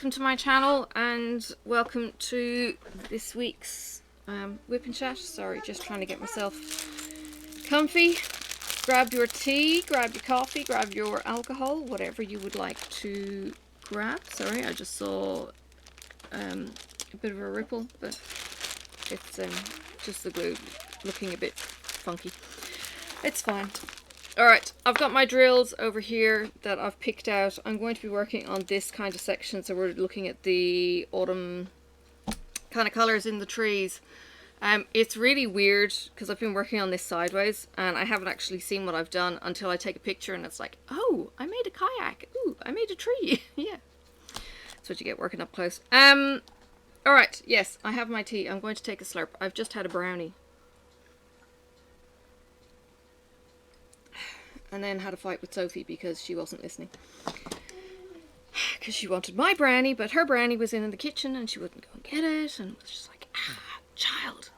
welcome to my channel and welcome to this week's WiPnChat. Sorry, just trying to get myself comfy. Grab your tea, grab your coffee, grab your alcohol, whatever you would like to grab. Sorry, I just saw a bit of a ripple, but it's just the glue looking a bit funky. It's fine. Alright, I've got my drills over here that I've picked out. I'm going to be working on this kind of section, so we're looking at the autumn kind of colours in the trees. It's really weird because I've been working on this sideways and I haven't actually seen what I've done until I take a picture and it's like, oh, I made a kayak. Ooh, I made a tree. Yeah, that's what you get working up close. Alright, yes, I have my tea. I'm going to take a slurp. I've just had a brownie. And then had a fight with Sophie because she wasn't listening. Because she wanted my brownie, but her brownie was in the kitchen and she wouldn't go and get it. And it was just like, child.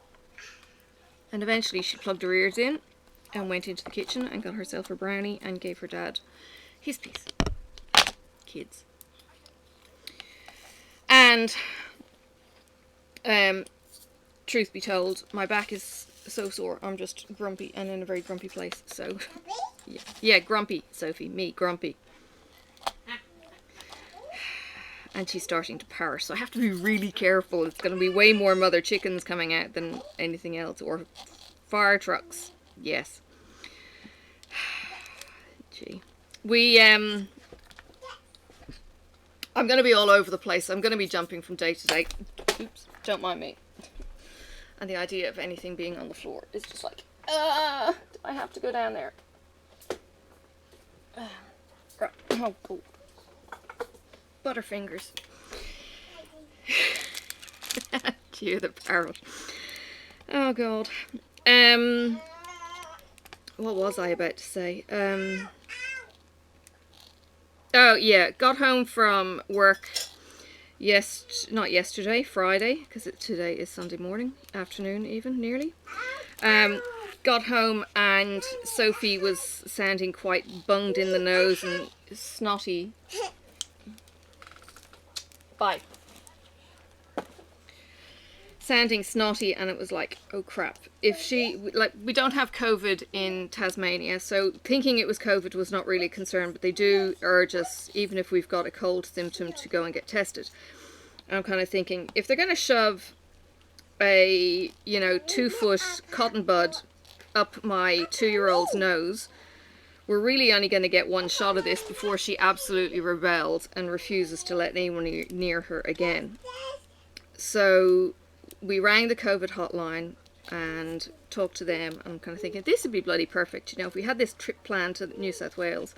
And eventually she plugged her ears in and went into the kitchen and got herself a brownie and gave her dad his piece. Kids. And, truth be told, my back is so sore. I'm just grumpy and in a very grumpy place, so... Yeah, grumpy, Sophie. Me, grumpy. And she's starting to purr, so I have to be really careful. It's going to be way more mother chickens coming out than anything else. Or fire trucks. Yes. Gee. I'm going to be all over the place. I'm going to be jumping from day to day. Oops, don't mind me. And the idea of anything being on the floor is just like, do I have to go down there? Right. Oh, cool. Butterfingers. Cue the parrot. Oh god. What was I about to say? Oh yeah, got home from work. Not yesterday, Friday, because today is Sunday morning, afternoon even, nearly. Got home and Sophie was sounding quite bunged in the nose and snotty. Bye. Sounding snotty, and it was like, oh crap. If she, like, we don't have COVID in Tasmania, so thinking it was COVID was not really a concern, but they do urge us, even if we've got a cold symptom, to go and get tested. And I'm kind of thinking, if they're going to shove a, 2-foot cotton bud up my 2-year-old's nose, we're really only going to get one shot of this before she absolutely rebels and refuses to let anyone near her again. So we rang the COVID hotline and talked to them, and I'm kind of thinking, this would be bloody perfect, if we had this trip planned to New South Wales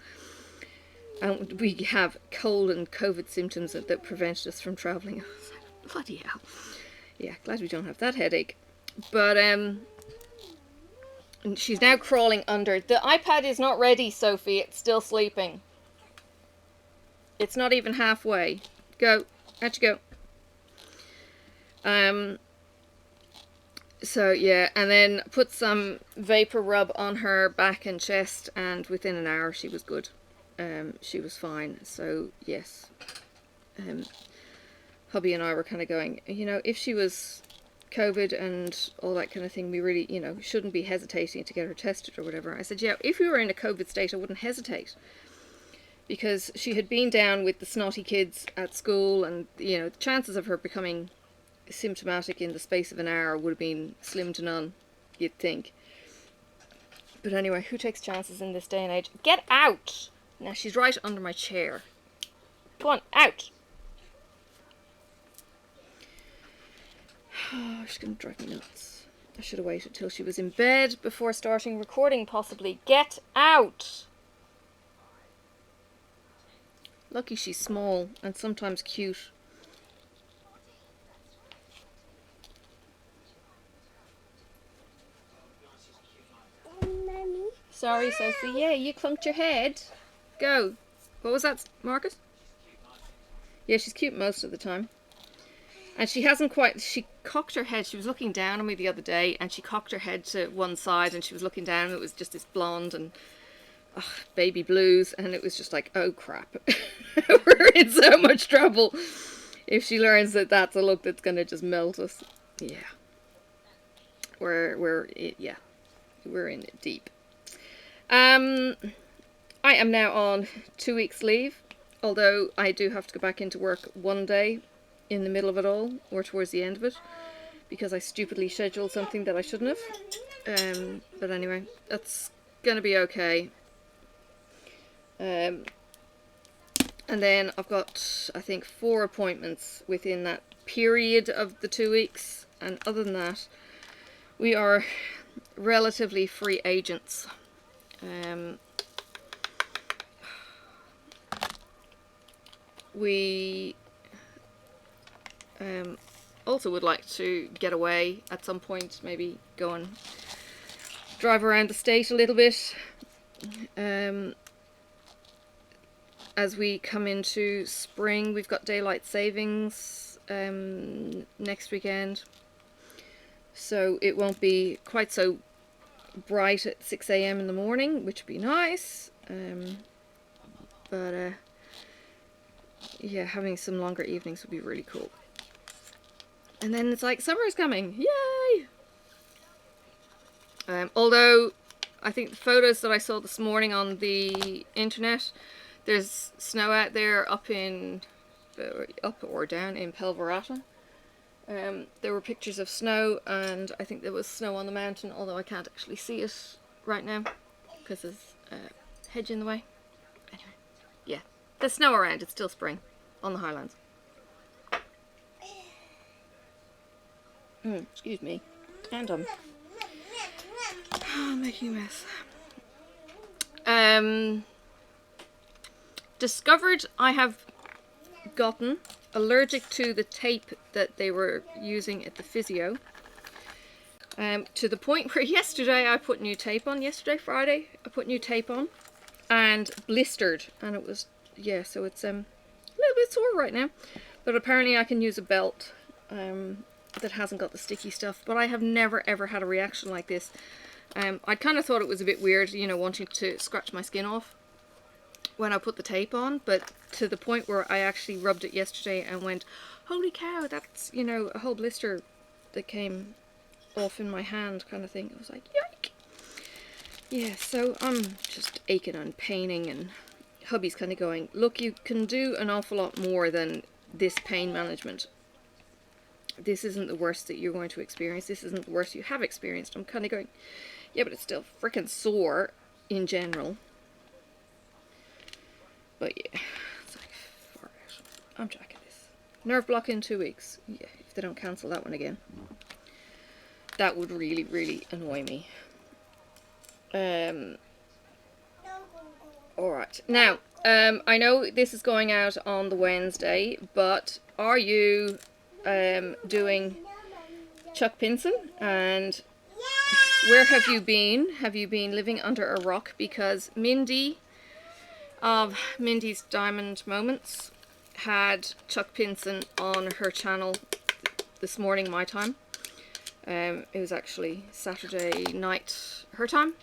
and we have cold and COVID symptoms that prevented us from travelling. I was like, bloody hell. Yeah, glad we don't have that headache. But, and she's now crawling under. The iPad is not ready, Sophie. It's still sleeping. It's not even halfway. Go. Out you go. So, yeah. And then put some vapor rub on her back and chest. And within an hour, she was good. She was fine. So, yes. Hubby and I were kind of going, if she was COVID and all that kind of thing, we really, shouldn't be hesitating to get her tested or whatever. I said, yeah, if we were in a COVID state, I wouldn't hesitate. Because she had been down with the snotty kids at school and, the chances of her becoming symptomatic in the space of an hour would have been slim to none, you'd think. But anyway, who takes chances in this day and age? Get out! Now, she's right under my chair. Go on, out! Oh, she's going to drive me nuts. I should have waited till she was in bed before starting recording, possibly. Get out! Lucky she's small and sometimes cute. Mommy. Sorry, Sophie. Yeah, you clunked your head. Go. What was that, Marcus? Yeah, she's cute most of the time. And she hasn't quite, she cocked her head, she was looking down on me the other day, and she cocked her head to one side, and she was looking down, and it was just this blonde, and baby blues, and it was just like, oh crap. We're in so much trouble. if she learns that that's a look that's gonna just melt us, yeah, we're in it deep. I am now on 2 weeks leave, although I do have to go back into work one day in the middle of it all, or towards the end of it, because I stupidly scheduled something that I shouldn't have. But anyway, that's gonna be okay. And then I've got, I think, 4 appointments within that period of the 2 weeks, and other than that, we are relatively free agents. We also would like to get away at some point, maybe go and drive around the state a little bit. As we come into spring, we've got daylight savings next weekend, so it won't be quite so bright at 6 AM in the morning, which would be nice. But yeah, having some longer evenings would be really cool. And then it's like summer's coming, yay! Although I think the photos that I saw this morning on the internet, there's snow out there up or down in Pelverata. There were pictures of snow, and I think there was snow on the mountain, although I can't actually see it right now because there's a hedge in the way. Anyway, yeah, there's snow around. It's still spring on the Highlands. Excuse me. And I'm making a mess. Discovered I have gotten allergic to the tape that they were using at the physio. To the point where yesterday I put new tape on. Friday, I put new tape on and blistered, and it was, yeah, so it's a little bit sore right now. But apparently I can use a belt that hasn't got the sticky stuff, but I have never ever had a reaction like this. I kind of thought it was a bit weird, you know, wanting to scratch my skin off when I put the tape on, but to the point where I actually rubbed it yesterday and went, holy cow, that's, you know, a whole blister that came off in my hand kind of thing. I was like, yike! Yeah, so I'm just aching and paining, and hubby's kind of going, look, you can do an awful lot more than this pain management. This isn't the worst that you're going to experience. This isn't the worst you have experienced. I'm kind of going, yeah, but it's still freaking sore in general. But yeah, it's like, far out. I'm jacking this. Nerve block in 2 weeks. Yeah, if they don't cancel that one again. That would really, really annoy me. Alright, now, I know this is going out on the Wednesday, but are you doing Chuck Pinson? And where have you been? Have you been living under a rock? Because Mindy of Mindy's Diamond Moments had Chuck Pinson on her channel this morning, my time. It was actually Saturday night, her time.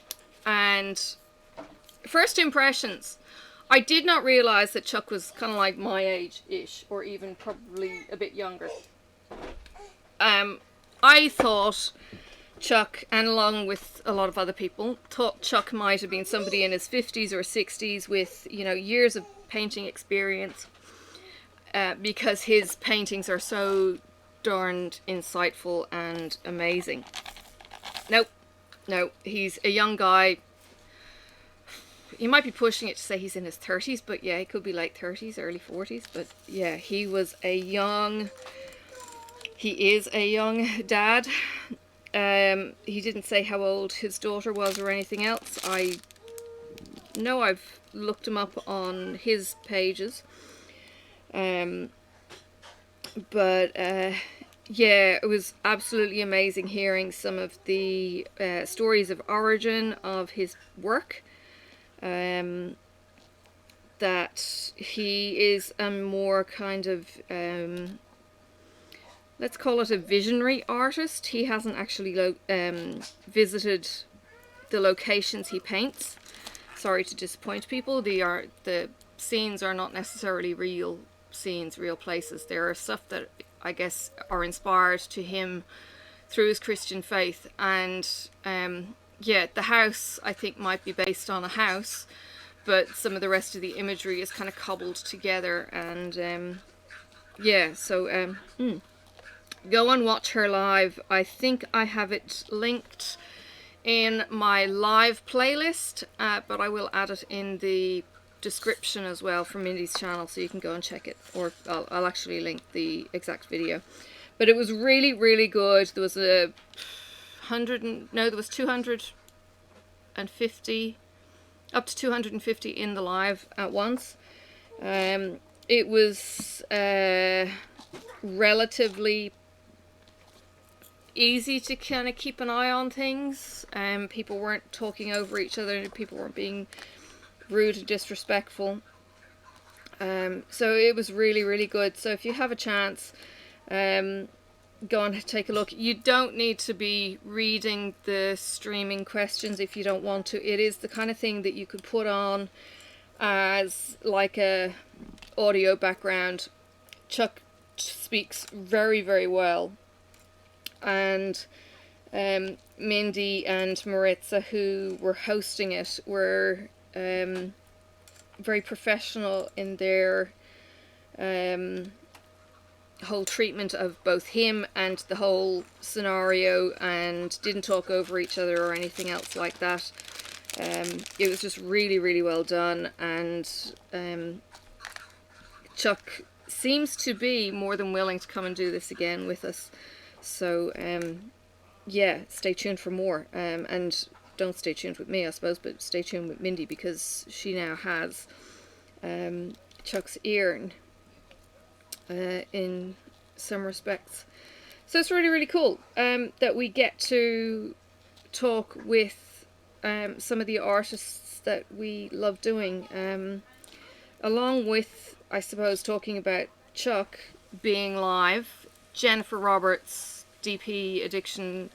And first impressions, I did not realise that Chuck was kind of like my age-ish, or even probably a bit younger. I thought Chuck, and along with a lot of other people, thought Chuck might have been somebody in his 50s or 60s with, you know, years of painting experience, because his paintings are so darned insightful and amazing. Nope, no, he's a young guy. You might be pushing it to say he's in his 30s, but yeah, he could be late 30s, early 40s, but yeah, he is a young dad. He didn't say how old his daughter was or anything else. I know I've looked him up on his pages. But yeah, it was absolutely amazing hearing some of the stories of origin of his work. That he is a more kind of, let's call it a visionary artist. He hasn't actually visited the locations he paints. Sorry to disappoint people. The scenes are not necessarily real scenes, real places. There are stuff that I guess are inspired to him through his Christian faith, and yeah, the house I think might be based on a house, but some of the rest of the imagery is kind of cobbled together, and yeah, so go and watch her live. I think I have it linked in my live playlist, but I will add it in the description as well from Mindy's channel, so you can go and check it, or I'll actually link the exact video. But it was really, really good. There was there was 250, up to 250 in the live at once. It was relatively easy to kind of keep an eye on things. People weren't talking over each other. People weren't being rude and disrespectful. So it was really, really good. So if you have a chance, go and take a look. You don't need to be reading the streaming questions if you don't want to. It is the kind of thing that you could put on as like a audio background. Chuck speaks very, very well, and Mindy and Maritza, who were hosting it, were very professional in their whole treatment of both him and the whole scenario, and didn't talk over each other or anything else like that. It was just really, really well done, and Chuck seems to be more than willing to come and do this again with us. So yeah, stay tuned for more, and don't stay tuned with me, I suppose, but stay tuned with Mindy, because she now has Chuck's ear in some respects. So it's really, really cool that we get to talk with some of the artists that we love doing, along with, I suppose, talking about Chuck being live. Jennifer Roberts' DP Addiction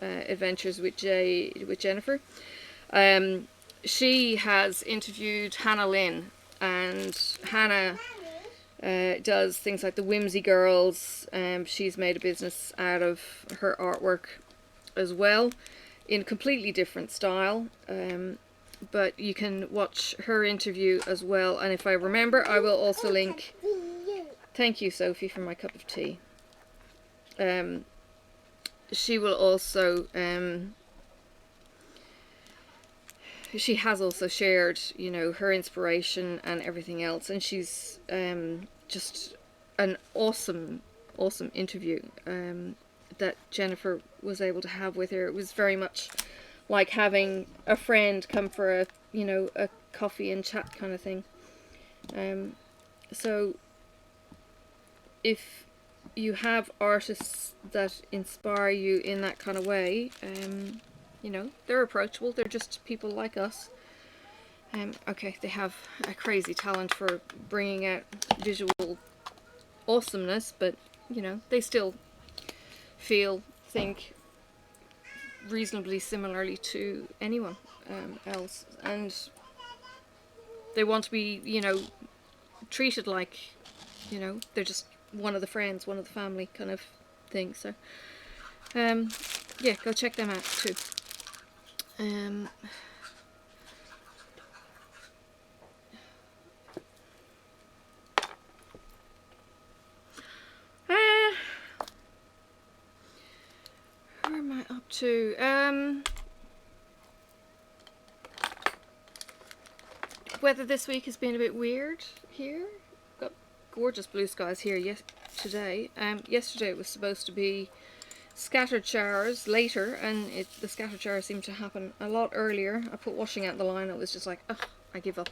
Adventures with Jennifer. She has interviewed Hannah Lynn, and Hannah does things like the Whimsy Girls. She's made a business out of her artwork as well, in completely different style. But you can watch her interview as well, and if I remember, I will also link. Thank you, Sophie, for my cup of tea. She will also she has also shared, you know, her inspiration and everything else, and she's just an awesome interview that Jennifer was able to have with her. It was very much like having a friend come for a, you know, a coffee and chat kind of thing. So if you have artists that inspire you in that kind of way, you know, they're approachable. They're just people like us. Okay, they have a crazy talent for bringing out visual awesomeness, but, you know, they still think reasonably similarly to anyone else, and they want to be, you know, treated like, you know, they're just one of the friends, one of the family kind of thing. So yeah, go check them out too. Where am I up to? Weather this week has been a bit weird here. Got gorgeous blue skies here today. Yesterday it was supposed to be scattered showers later, and the scattered showers seemed to happen a lot earlier. I put washing out the line. It was just like, ugh, I give up.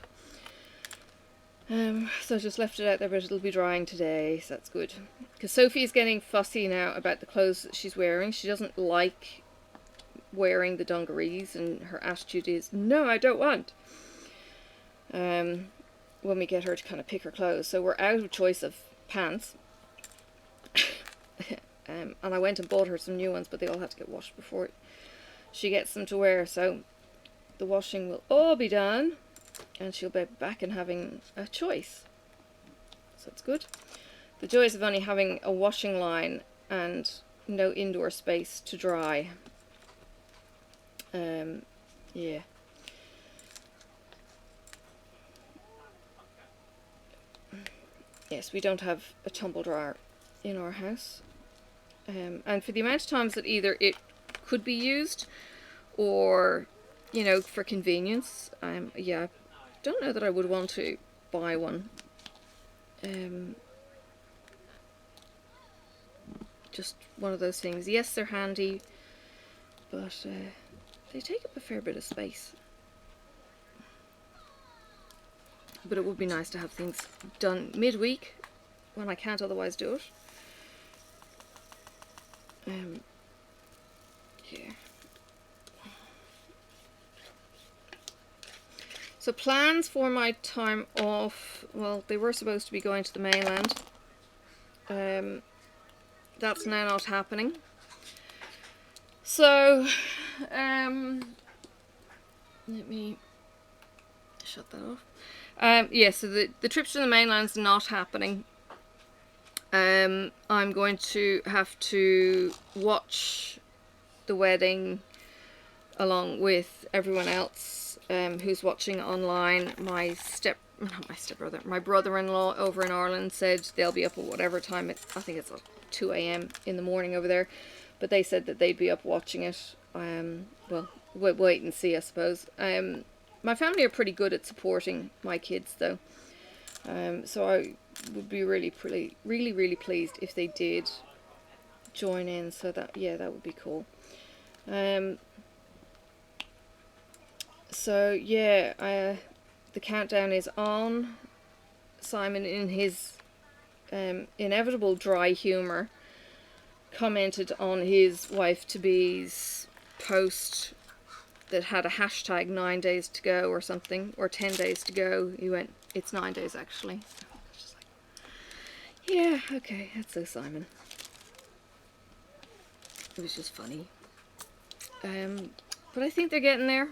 So I just left it out there, but it'll be drying today, so that's good. Because Sophie's getting fussy now about the clothes that she's wearing. She doesn't like wearing the dungarees, and her attitude is, no, I don't want. When we get her to kind of pick her clothes. So we're out of choice of pants. And I went and bought her some new ones, but they all have to get washed before she gets them to wear. So the washing will all be done, and she'll be back and having a choice. so it's good. The joys of only having a washing line and no indoor space to dry. Yeah. Yes, we don't have a tumble dryer in our house. And for the amount of times that either it could be used or, you know, for convenience, yeah, I don't know that I would want to buy one. Just one of those things. Yes, they're handy, but they take up a fair bit of space. But it would be nice to have things done midweek when I can't otherwise do it. Yeah. So plans for my time off, well, they were supposed to be going to the mainland. That's now not happening. So, let me shut that off. Yeah, so the trips to the mainland's not happening. I'm going to have to watch the wedding along with everyone else who's watching online. My brother-in-law over in Ireland said they'll be up at whatever time. I think it's like 2 a.m. in the morning over there, but they said that they'd be up watching it. Well, we'll wait and see, I suppose. My family are pretty good at supporting my kids, though. So I would be really pleased if they did join in. So that, yeah, that would be cool. So yeah, the countdown is on. Simon, in his inevitable dry humour, commented on his wife-to-be's post that had a hashtag 9 days to go or something, or 10 days to go. He went, it's 9 days actually. I was just like, yeah, okay, that's so Simon. It was just funny. But I think they're getting there.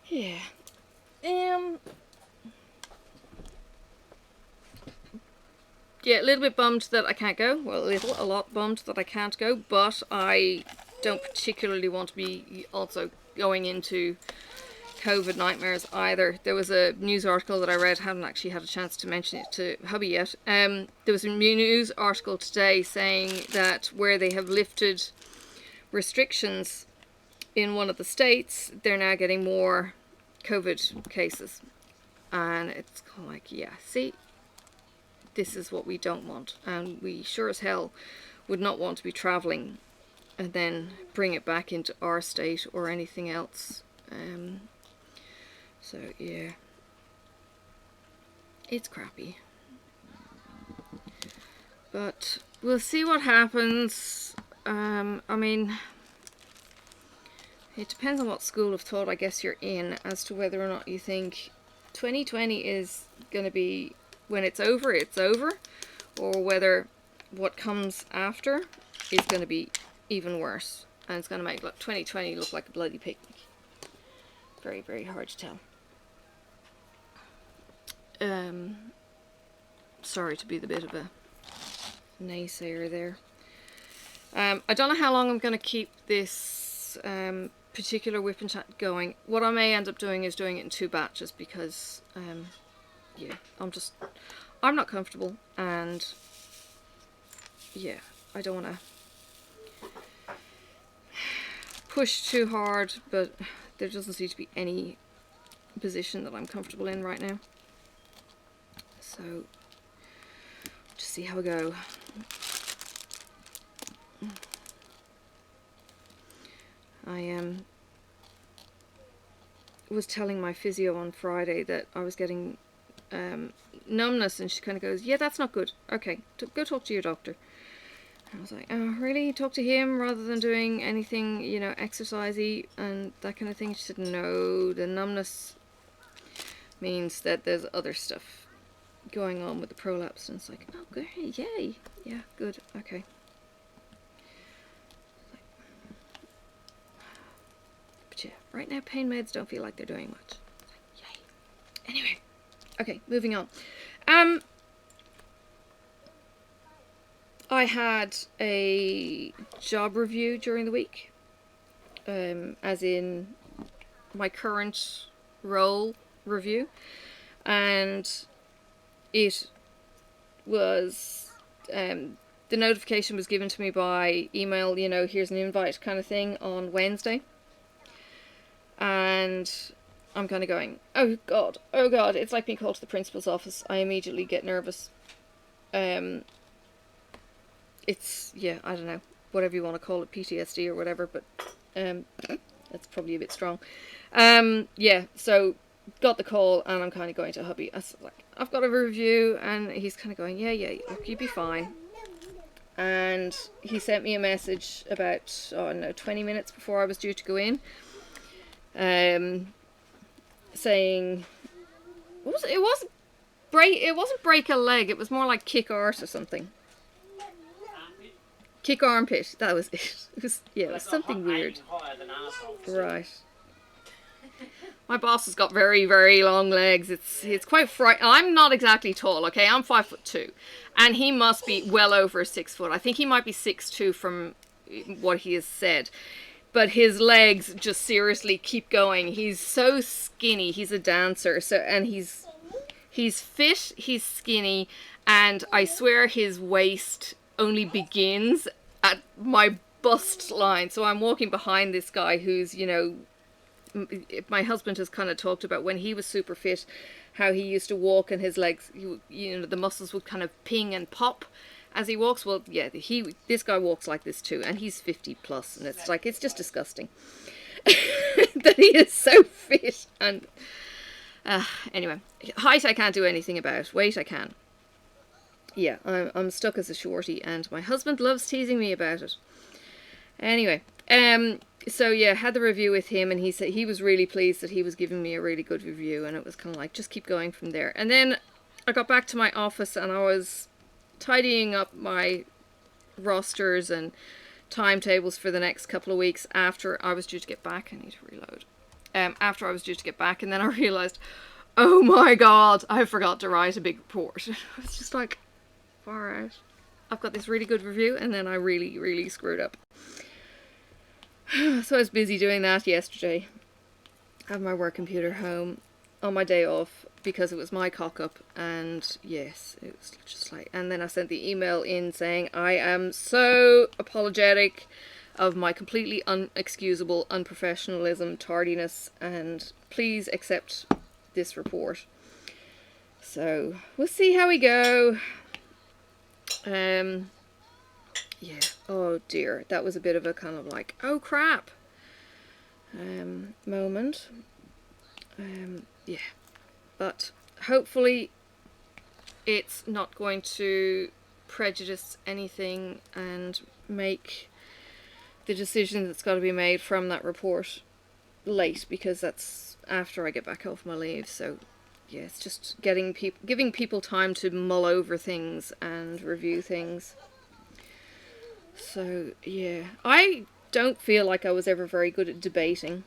Yeah. Yeah, a little bit bummed that I can't go. Well, a lot bummed that I can't go, but I don't particularly want to be also going into COVID nightmares either. There was a news article that I read, haven't actually had a chance to mention it to hubby yet. There was a news article today saying that where they have lifted restrictions in one of the states, they're now getting more COVID cases. And it's kind of like, yeah, see, this is what we don't want, and we sure as hell would not want to be travelling and then bring it back into our state or anything else. So yeah, it's crappy, but we'll see what happens. I mean, it depends on what school of thought I guess you're in as to whether or not you think 2020 is going to be, when it's over, or whether what comes after is going to be even worse, and it's going to make 2020 look like a bloody picnic. Very, very hard to tell. Sorry to be the bit of a naysayer there. I don't know how long I'm going to keep this particular WiPnChat going. What I may end up doing is doing it in 2 batches because yeah, I'm not comfortable, and yeah, I don't want to push too hard, but there doesn't seem to be any position that I'm comfortable in right now. So just see how we go. I was telling my physio on Friday that I was getting numbness, and she kind of goes, yeah, that's not good. Okay, go talk to your doctor. And I was like, oh, really? Talk to him rather than doing anything, you know, exercisey and that kind of thing? She said, no, the numbness means that there's other stuff going on with the prolapse. And it's like, oh, good, yay. Yeah, good, okay. But yeah, right now pain meds don't feel like they're doing much. Yay. Anyway, okay, moving on. I had a job review during the week, as in my current role review, and it was, the notification was given to me by email, you know, here's an invite kind of thing on Wednesday. And I'm kind of going, oh God, it's like being called to the principal's office. I immediately get nervous. It's, yeah, I don't know, whatever you want to call it, PTSD or whatever, but that's probably a bit strong. Yeah, so got the call, and I'm kind of going to hubby. I was like, I've got a review, and he's kind of going, yeah, look, you'll be fine. And he sent me a message about, 20 minutes before I was due to go in, saying, it wasn't break a leg, it was more like kick arse or something. Kick armpit, that was it. It was something weird. Right. My boss has got very, very long legs. It's quite frightening. I'm not exactly tall, okay? I'm 5'2", and he must be well over 6 foot. I think he might be 6'2" from what he has said. But his legs just seriously keep going. He's so skinny. He's a dancer, and he's fit. He's skinny, and I swear his waist only begins at my bust line. So I'm walking behind this guy who's, you know, my husband has kind of talked about when he was super fit, how he used to walk and his legs, you know, the muscles would kind of ping and pop as he walks. Well, yeah, this guy walks like this too, and he's 50 plus, and it's like, it's just disgusting that he is so fit. And anyway, height I can't do anything about. Weight I can. Yeah, I'm stuck as a shorty, and my husband loves teasing me about it. Anyway, so yeah, had the review with him, and he said he was really pleased that he was giving me a really good review, and it was kind of like, just keep going from there. And then I got back to my office, and I was tidying up my rosters and timetables for the next couple of weeks after I was due to get back. I need to reload. After I was due to get back, and then I realized, oh my God, I forgot to write a big report. I was just like, far out. I've got this really good review, and then I really, really screwed up. So I was busy doing that yesterday. I have my work computer home on my day off because it was my cock-up, and yes, it was just like, and then I sent the email in saying, I am so apologetic of my completely unexcusable unprofessionalism, tardiness, and please accept this report. So we'll see how we go. Yeah, oh dear, that was a bit of a kind of like, oh crap moment. Yeah, but hopefully it's not going to prejudice anything and make the decision that's got to be made from that report late, because that's after I get back off my leave. So yeah, it's just giving people time to mull over things and review things. So yeah, I don't feel like I was ever very good at debating.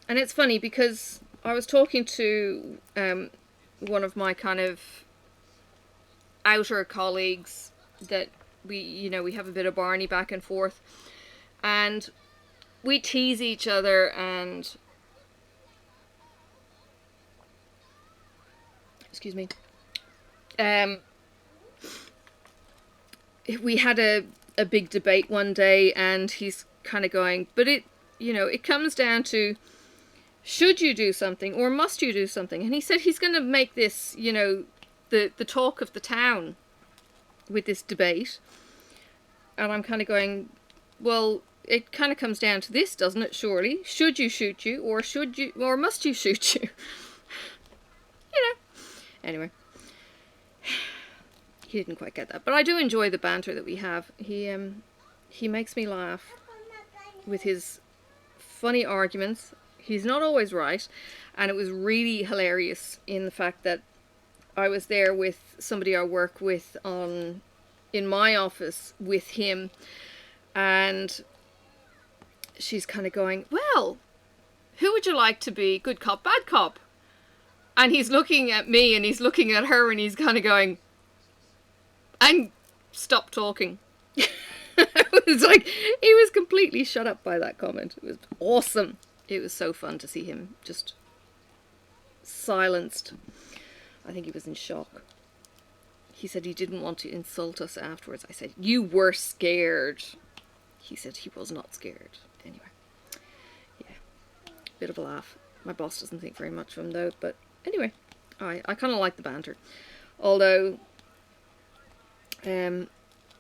And it's funny because I was talking to one of my kind of outer colleagues that we have a bit of Barney back and forth, and we tease each other, and excuse me, we had a big debate one day, and he's kind of going, but it comes down to, should you do something or must you do something? And he said he's going to make this, the talk of the town with this debate. And I'm kind of going, well, it kind of comes down to this, doesn't it, surely? Should you shoot you, or must you shoot you? Anyway. He didn't quite get that, but I do enjoy the banter that we have. He makes me laugh with his funny arguments. He's not always right, and it was really hilarious in the fact that I was there with somebody I work with in my office with him, and she's kind of going, well, who would you like to be, good cop, bad cop? And he's looking at me and he's looking at her and he's kind of going, and stop talking. It was like, he was completely shut up by that comment. It was awesome. It was so fun to see him just silenced. I think he was in shock. He said he didn't want to insult us afterwards. I said, you were scared. He said he was not scared. Anyway, yeah, bit of a laugh. My boss doesn't think very much of him though, but anyway, I kind of like the banter. Although,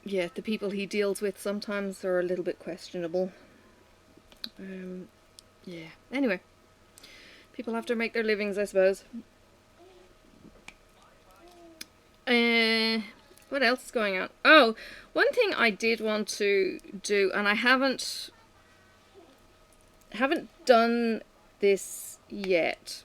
yeah, the people he deals with sometimes are a little bit questionable. Yeah, anyway, people have to make their livings, I suppose. What else is going on? Oh, one thing I did want to do, and I haven't done this yet,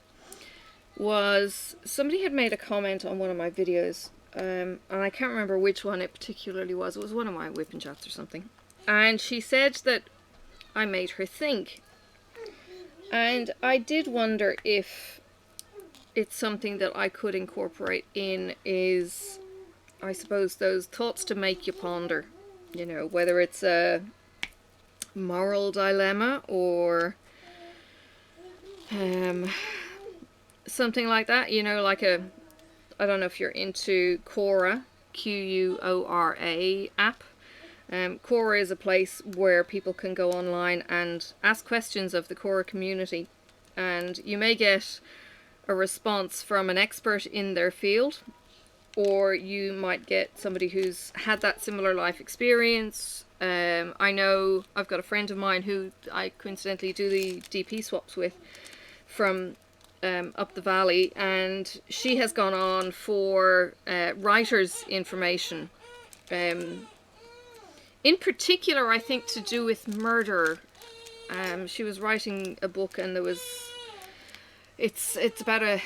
was somebody had made a comment on one of my videos, and I can't remember which one it particularly was. It was one of my WiPnChats or something, and she said that I made her think, and I did wonder if it's something that I could incorporate in, is, I suppose, those thoughts to make you ponder, you know, whether it's a moral dilemma or something like that, you know, like a, I don't know if you're into Quora, Quora app. Quora is a place where people can go online and ask questions of the Quora community, and you may get a response from an expert in their field, or you might get somebody who's had that similar life experience. I know I've got a friend of mine who I coincidentally do the DP swaps with from up the valley, and she has gone on for writer's information, in particular I think to do with murder. She was writing a book, and there was, it's about a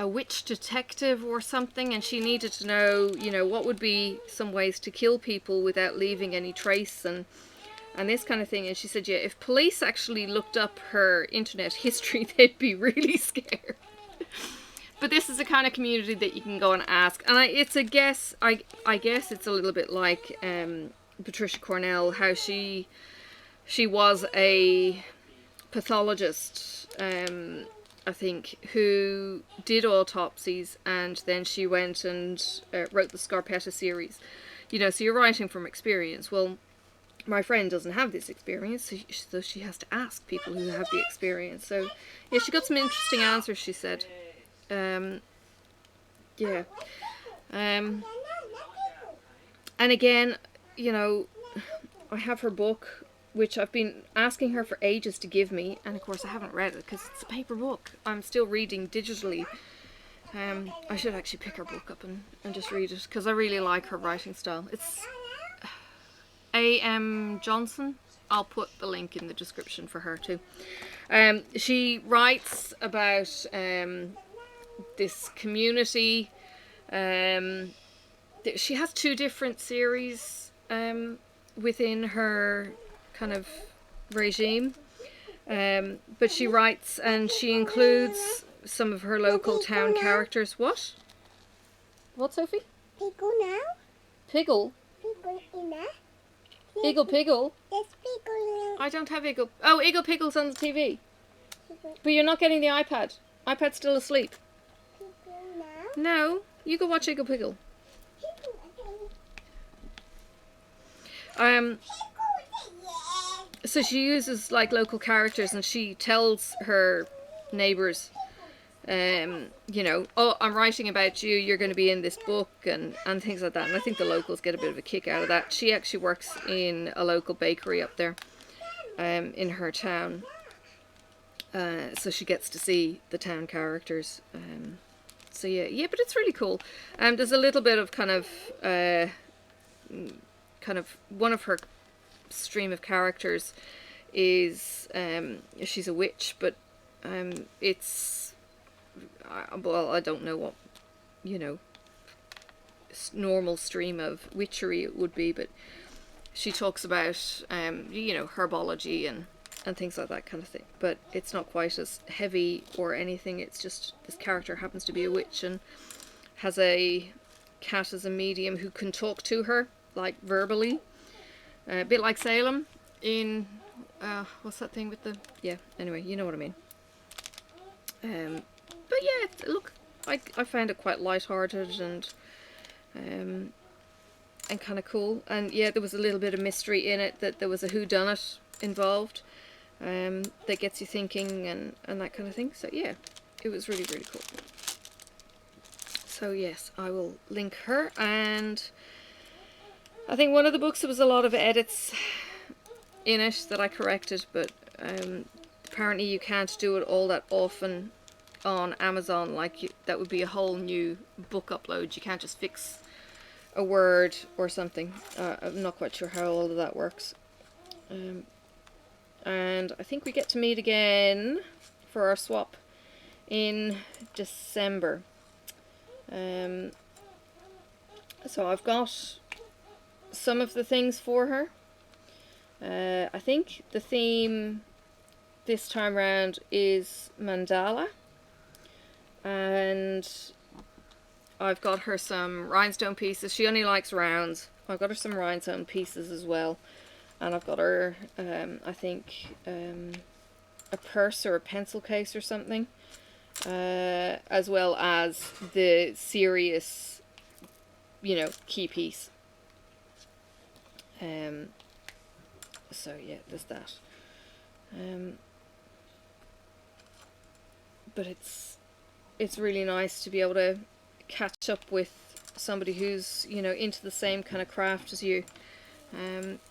witch detective or something, and she needed to know, you know, what would be some ways to kill people without leaving any trace, and this kind of thing. And she said, yeah, if police actually looked up her internet history, they'd be really scared. But this is the kind of community that you can go and ask, and it's a guess. I guess it's a little bit like Patricia Cornell, how she was a pathologist, I think, who did autopsies, and then she went and wrote the Scarpetta series. You know, so you're writing from experience. Well, my friend doesn't have this experience, so she has to ask people who have the experience. So, yeah, she got some interesting answers, she said. Yeah. And again, you know, I have her book, which I've been asking her for ages to give me, and of course I haven't read it because it's a paper book. I'm still reading digitally. I should actually pick her book up and just read it, because I really like her writing style. It's A.M. Johnson. I'll put the link in the description for her too. She writes about this community. She has 2 different series within her kind of regime, but she writes, and she includes some of her local town characters. What, Sophie? Piggle now? Piggle? Piggle in there? Iggle Piggle? There's Piggle now. I don't have Iggle. Oh, Iggle Piggle's on the TV. But you're not getting the iPad. iPad's still asleep. Piggle now? No, you go watch Iggle Piggle. Piggle So she uses like local characters, and she tells her neighbours, you know, oh, I'm writing about you, you're going to be in this book, and things like that. And I think the locals get a bit of a kick out of that. She actually works in a local bakery up there, in her town. So she gets to see the town characters. So yeah, but it's really cool. There's a little bit of kind of one of her stream of characters is she's a witch, but it's well, I don't know what, you know, normal stream of witchery it would be, but she talks about you know, herbology and and things like that kind of thing. But it's not quite as heavy or anything. It's just this character happens to be a witch and has a cat as a medium who can talk to her, like verbally. A bit like Salem in, what's that thing with the, yeah, anyway, you know what I mean. But yeah, look, I found it quite lighthearted and kind of cool. And yeah, there was a little bit of mystery in it, that there was a whodunit involved, that gets you thinking and that kind of thing. So yeah, it was really, really cool. So yes, I will link her. And I think one of the books, there was a lot of edits in it that I corrected, but apparently you can't do it all that often on Amazon. Like, that would be a whole new book upload. You can't just fix a word or something. I'm not quite sure how all of that works. And I think we get to meet again for our swap in December. So I've got some of the things for her. I think the theme this time round is mandala, and I've got her some rhinestone pieces. She only likes rounds. I've got her some rhinestone pieces as well, and I've got her I think a purse or a pencil case or something, as well as the serious, you know, key piece. So yeah, there's that. But it's really nice to be able to catch up with somebody who's, you know, into the same kind of craft as you.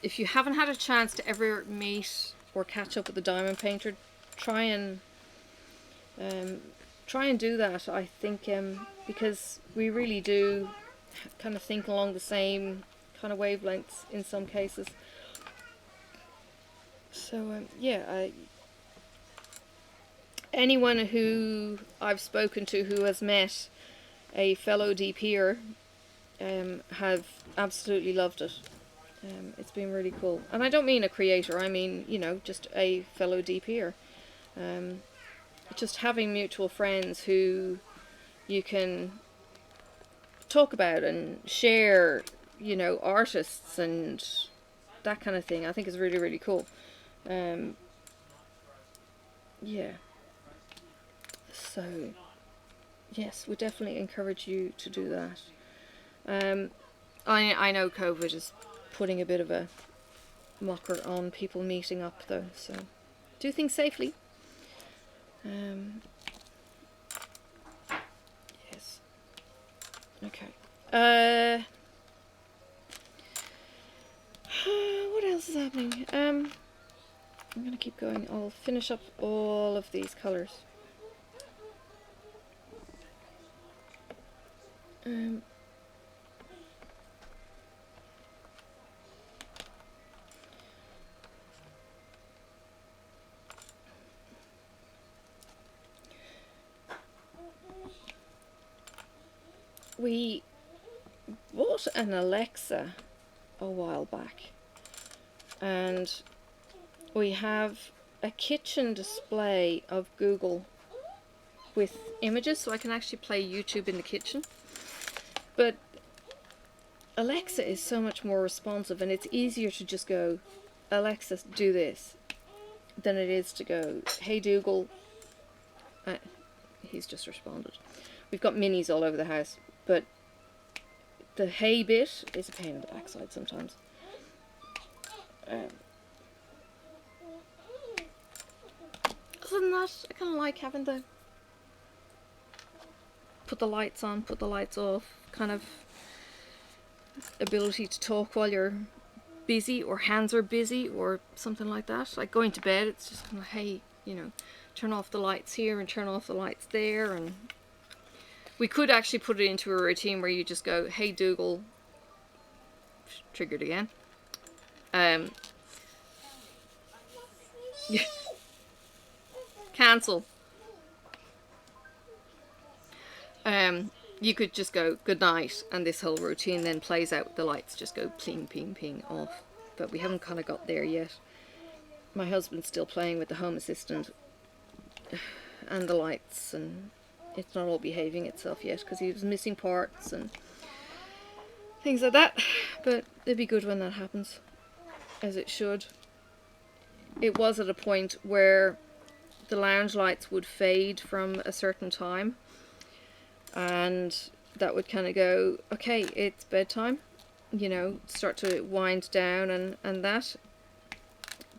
If you haven't had a chance to ever meet or catch up with a diamond painter, try and do that. I think because we really do kind of think along the same kind of wavelengths in some cases. So yeah, anyone who I've spoken to who has met a fellow DPer have absolutely loved it. It's been really cool. And I don't mean a creator, I mean, you know, just a fellow DPer. Just having mutual friends who you can talk about and share, you know, artists and that kind of thing, I think is really, really cool. Yeah. So, yes, we definitely encourage you to do that. I know COVID is putting a bit of a mocker on people meeting up though, so do things safely. Yes. Okay. What else is happening? I'm gonna keep going. I'll finish up all of these colours. We bought an Alexa a while back, and we have a kitchen display of Google with images, so I can actually play YouTube in the kitchen. But Alexa is so much more responsive, and it's easier to just go, Alexa, do this, than it is to go, hey Dougal. He's just responded. We've got minis all over the house, but the hey bit is a pain in the backside sometimes. Other than that, I kind of like having the put the lights on, put the lights off kind of ability to talk while you're busy or hands are busy or something like that. Like going to bed, it's just kind of, hey, you know, turn off the lights here and turn off the lights there. And we could actually put it into a routine where you just go, hey Dougal, triggered again. Cancel. You could just go good night, and this whole routine then plays out. The lights just go ping, ping, ping off. But we haven't kind of got there yet. my husband's still playing with the Home Assistant and the lights, and it's not all behaving itself yet because he was missing parts and things like that. But it'd be good when that happens, as it should. It was at a point where the lounge lights would fade from a certain time, and that would kind of go, okay, it's bedtime, you know, start to wind down and that.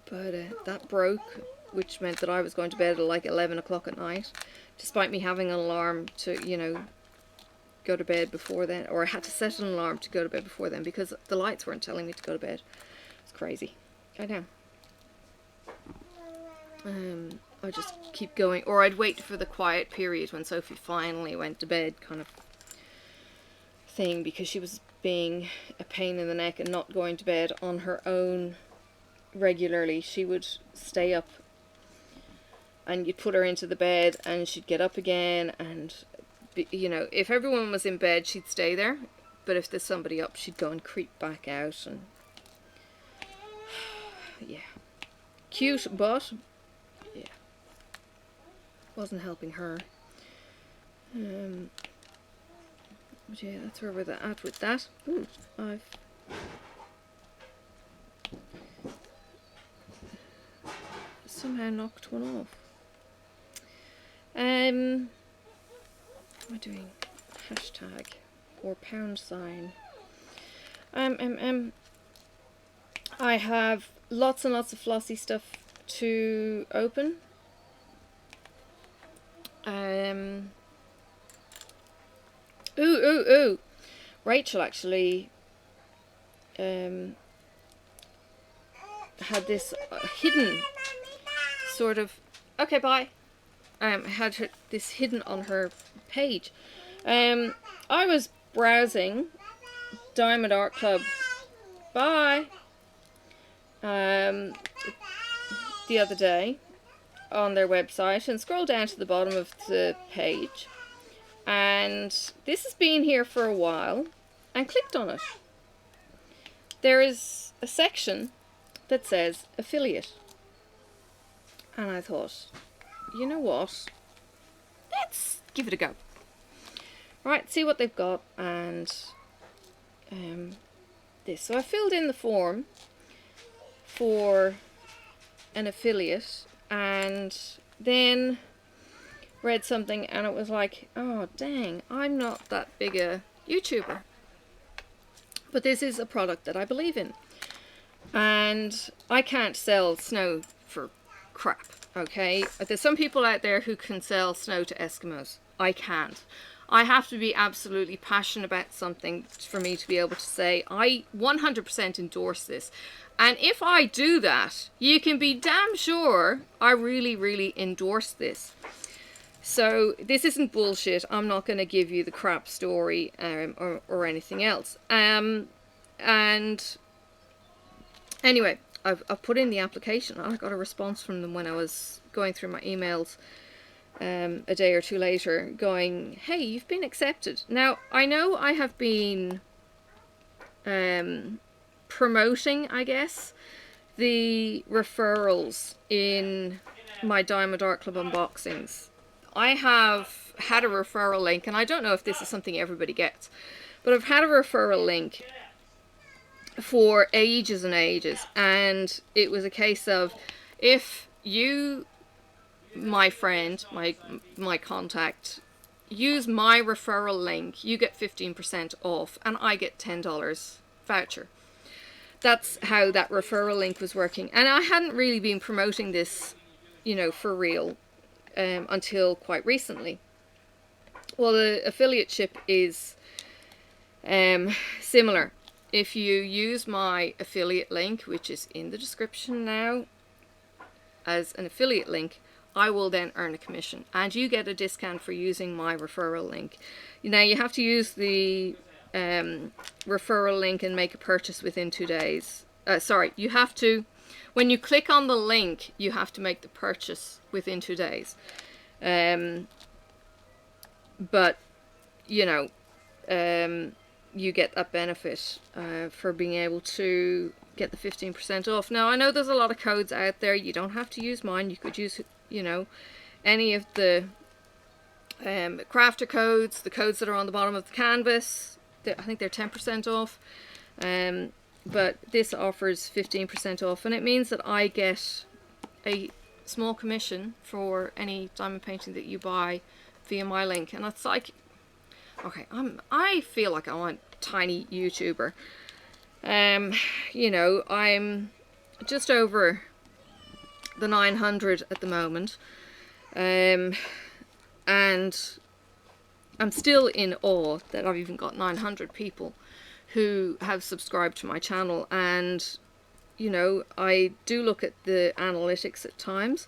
But that broke, which meant that I was going to bed at like 11 o'clock at night, despite me having an alarm to, you know, go to bed before then, or I had to set an alarm to go to bed before then because the lights weren't telling me to go to bed. It's crazy. I know. I just keep going, or I'd wait for the quiet period when Sophie finally went to bed, kind of thing, because she was being a pain in the neck and not going to bed on her own regularly. She would stay up, and you'd put her into the bed, and she'd get up again, and you know, if everyone was in bed, she'd stay there, but if there's somebody up, she'd go and creep back out, and yeah, cute, but yeah, wasn't helping her. But yeah, that's where we're at with that. Ooh, I've somehow knocked one off. What am I doing? Hashtag or pound sign. I have lots and lots of flossy stuff to open. Ooh. Rachel actually had this hidden sort of, okay, bye. Had this hidden on her page. I was browsing Diamond Art Club, bye, the other day on their website, and scrolled down to the bottom of the page, and this has been here for a while, and clicked on it. There is a section that says affiliate, and I thought, you know what, let's give it a go. Right, see what they've got, and this. So I filled in the form for an affiliate, and then read something, and it was like, oh dang, I'm not that big a YouTuber, but this is a product that I believe in, and I can't sell snow for crap, okay? There's some people out there who can sell snow to Eskimos. I can't. I have to be absolutely passionate about something for me to be able to say, I 100% endorse this. And if I do that, you can be damn sure I really, really endorse this. So this isn't bullshit. I'm not going to give you the crap story or anything else. And anyway, I've put in the application. I got a response from them when I was going through my emails a day or two later, going, hey, you've been accepted. Now, I know I have been promoting, I guess, the referrals in my Diamond Art Club unboxings. I have had a referral link, and I don't know if this is something everybody gets, but I've had a referral link for ages and ages, and it was a case of, if you, my friend, my contact, use my referral link, you get 15% off, and I get $10 voucher. That's how that referral link was working, and I hadn't really been promoting this, you know, for real, until quite recently. Well, the affiliate ship is similar. If you use my affiliate link, which is in the description now, as an affiliate link, I will then earn a commission, and you get a discount for using my referral link. Now, you have to use the referral link and make a purchase within 2 days. You have to, when you click on the link, you have to make the purchase within 2 days. But, you know, you get that benefit for being able to get the 15% off. Now, I know there's a lot of codes out there. You don't have to use mine. You could use, you know, any of the crafter codes, the codes that are on the bottom of the canvas. I think they're 10% off. But this offers 15% off, and it means that I get a small commission for any diamond painting that you buy via my link. And it's like, okay, I feel like I'm a tiny YouTuber. You know, I'm just over the 900 at the moment. And I'm still in awe that I've even got 900 people who have subscribed to my channel. And, you know, I do look at the analytics at times,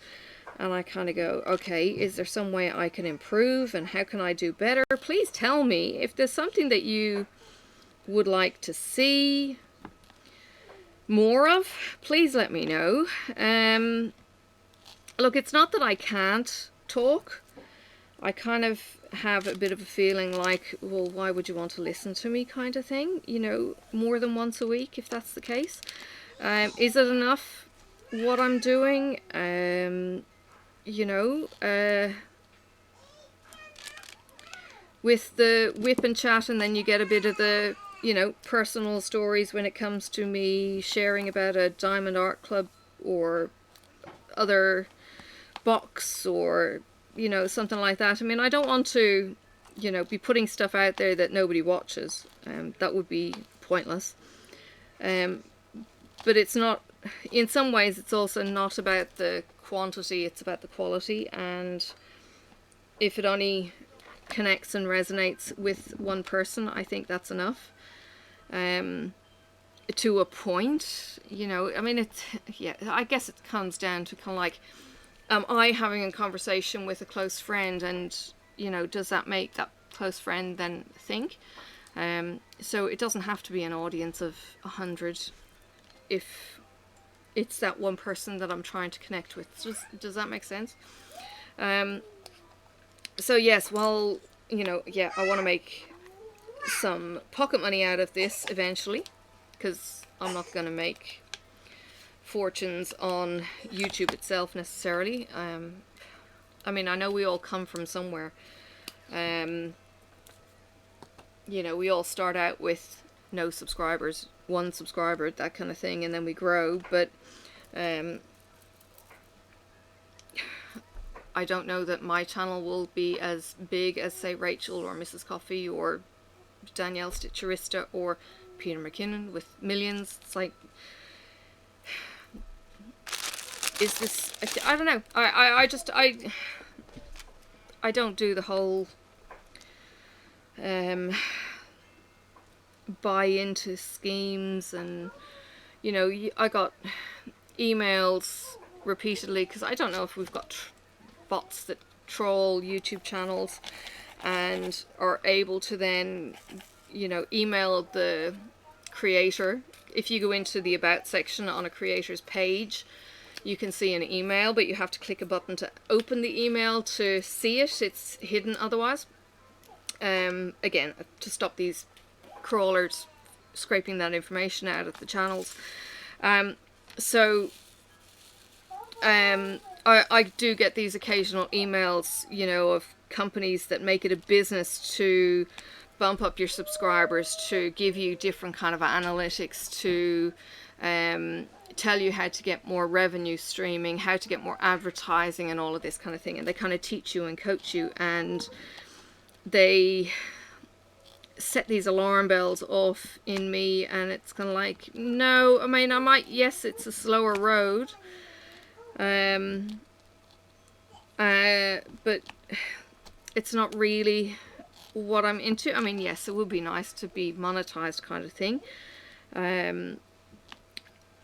and I kind of go, okay, is there some way I can improve, and how can I do better? Please tell me if there's something that you would like to see more of. Please let me know. Look, it's not that I can't talk. I kind of have a bit of a feeling like, well, why would you want to listen to me, kind of thing, you know, more than once a week, if that's the case. Is it enough what I'm doing? You know, with the whip and chat, and then you get a bit of the, you know, personal stories when it comes to me sharing about a diamond art club or other box, or, you know, something like that. I mean, I don't want to, you know, be putting stuff out there that nobody watches. That would be pointless. But it's not, in some ways, it's also not about the quantity, it's about the quality. And if it only connects and resonates with one person, I think that's enough. To a point, you know, I mean, it's, yeah, I guess it comes down to kind of like, am I having a conversation with a close friend, and, you know, does that make that close friend then think? So it doesn't have to be an audience of 100 if it's that one person that I'm trying to connect with. Does that make sense? So yes, well, you know, yeah, I want to make some pocket money out of this eventually, because I'm not going to make fortunes on YouTube itself necessarily. I mean, I know we all come from somewhere. You know, we all start out with no subscribers, 1 subscriber, that kind of thing, and then we grow. But I don't know that my channel will be as big as, say, Rachel or Mrs. Coffee or Danielle Stitcherista or Peter McKinnon with millions. It's like, is this, I don't know. I don't do the whole buy into schemes, and, you know, I got emails repeatedly, because I don't know if we've got bots that troll YouTube channels and are able to then, you know, email the creator. If you go into the about section on a creator's page, you can see an email, but you have to click a button to open the email to see it. It's hidden otherwise. Again, to stop these crawlers scraping that information out of the channels. I do get these occasional emails, you know, of companies that make it a business to bump up your subscribers, to give you different kind of analytics, to tell you how to get more revenue streaming, how to get more advertising and all of this kind of thing. And they kind of teach you and coach you, and they set these alarm bells off in me, and it's kind of like, no, I mean, I might, yes, it's a slower road, but it's not really what I'm into. I mean, yes, it would be nice to be monetized, kind of thing,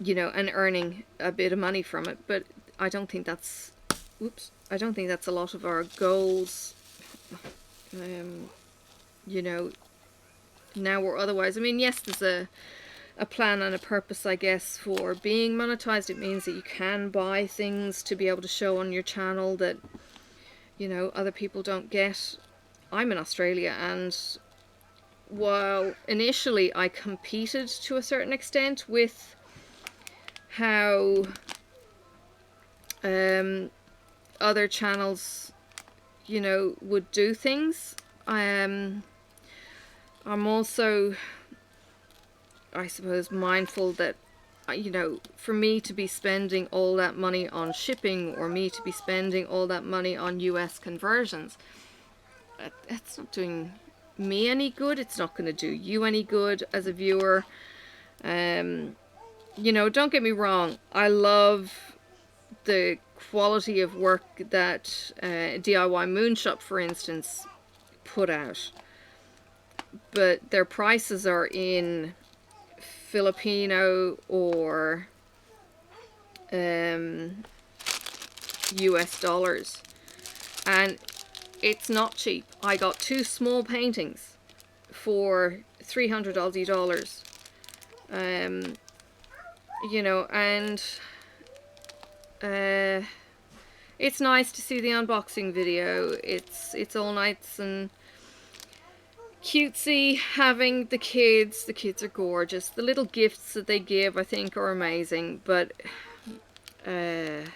you know, and earning a bit of money from it, but I don't think that's, I don't think that's a lot of our goals, you know, now or otherwise. I mean, yes, there's a plan and a purpose, I guess, for being monetized. It means that you can buy things to be able to show on your channel that, you know, other people don't get. I'm in Australia, and while initially I competed to a certain extent with how other channels, you know, would do things. I'm also, I suppose, mindful that, you know, for me to be spending all that money on shipping, or me to be spending all that money on US conversions, that's not doing me any good. It's not going to do you any good as a viewer. You know, don't get me wrong, I love the quality of work that DIY Moonshop, for instance, put out, but their prices are in Filipino or US dollars, and it's not cheap. I got 2 small paintings for 300 Aussie dollars. You know, and it's nice to see the unboxing video. It's all nice and cutesy having the kids. The kids are gorgeous. The little gifts that they give, I think, are amazing, but it's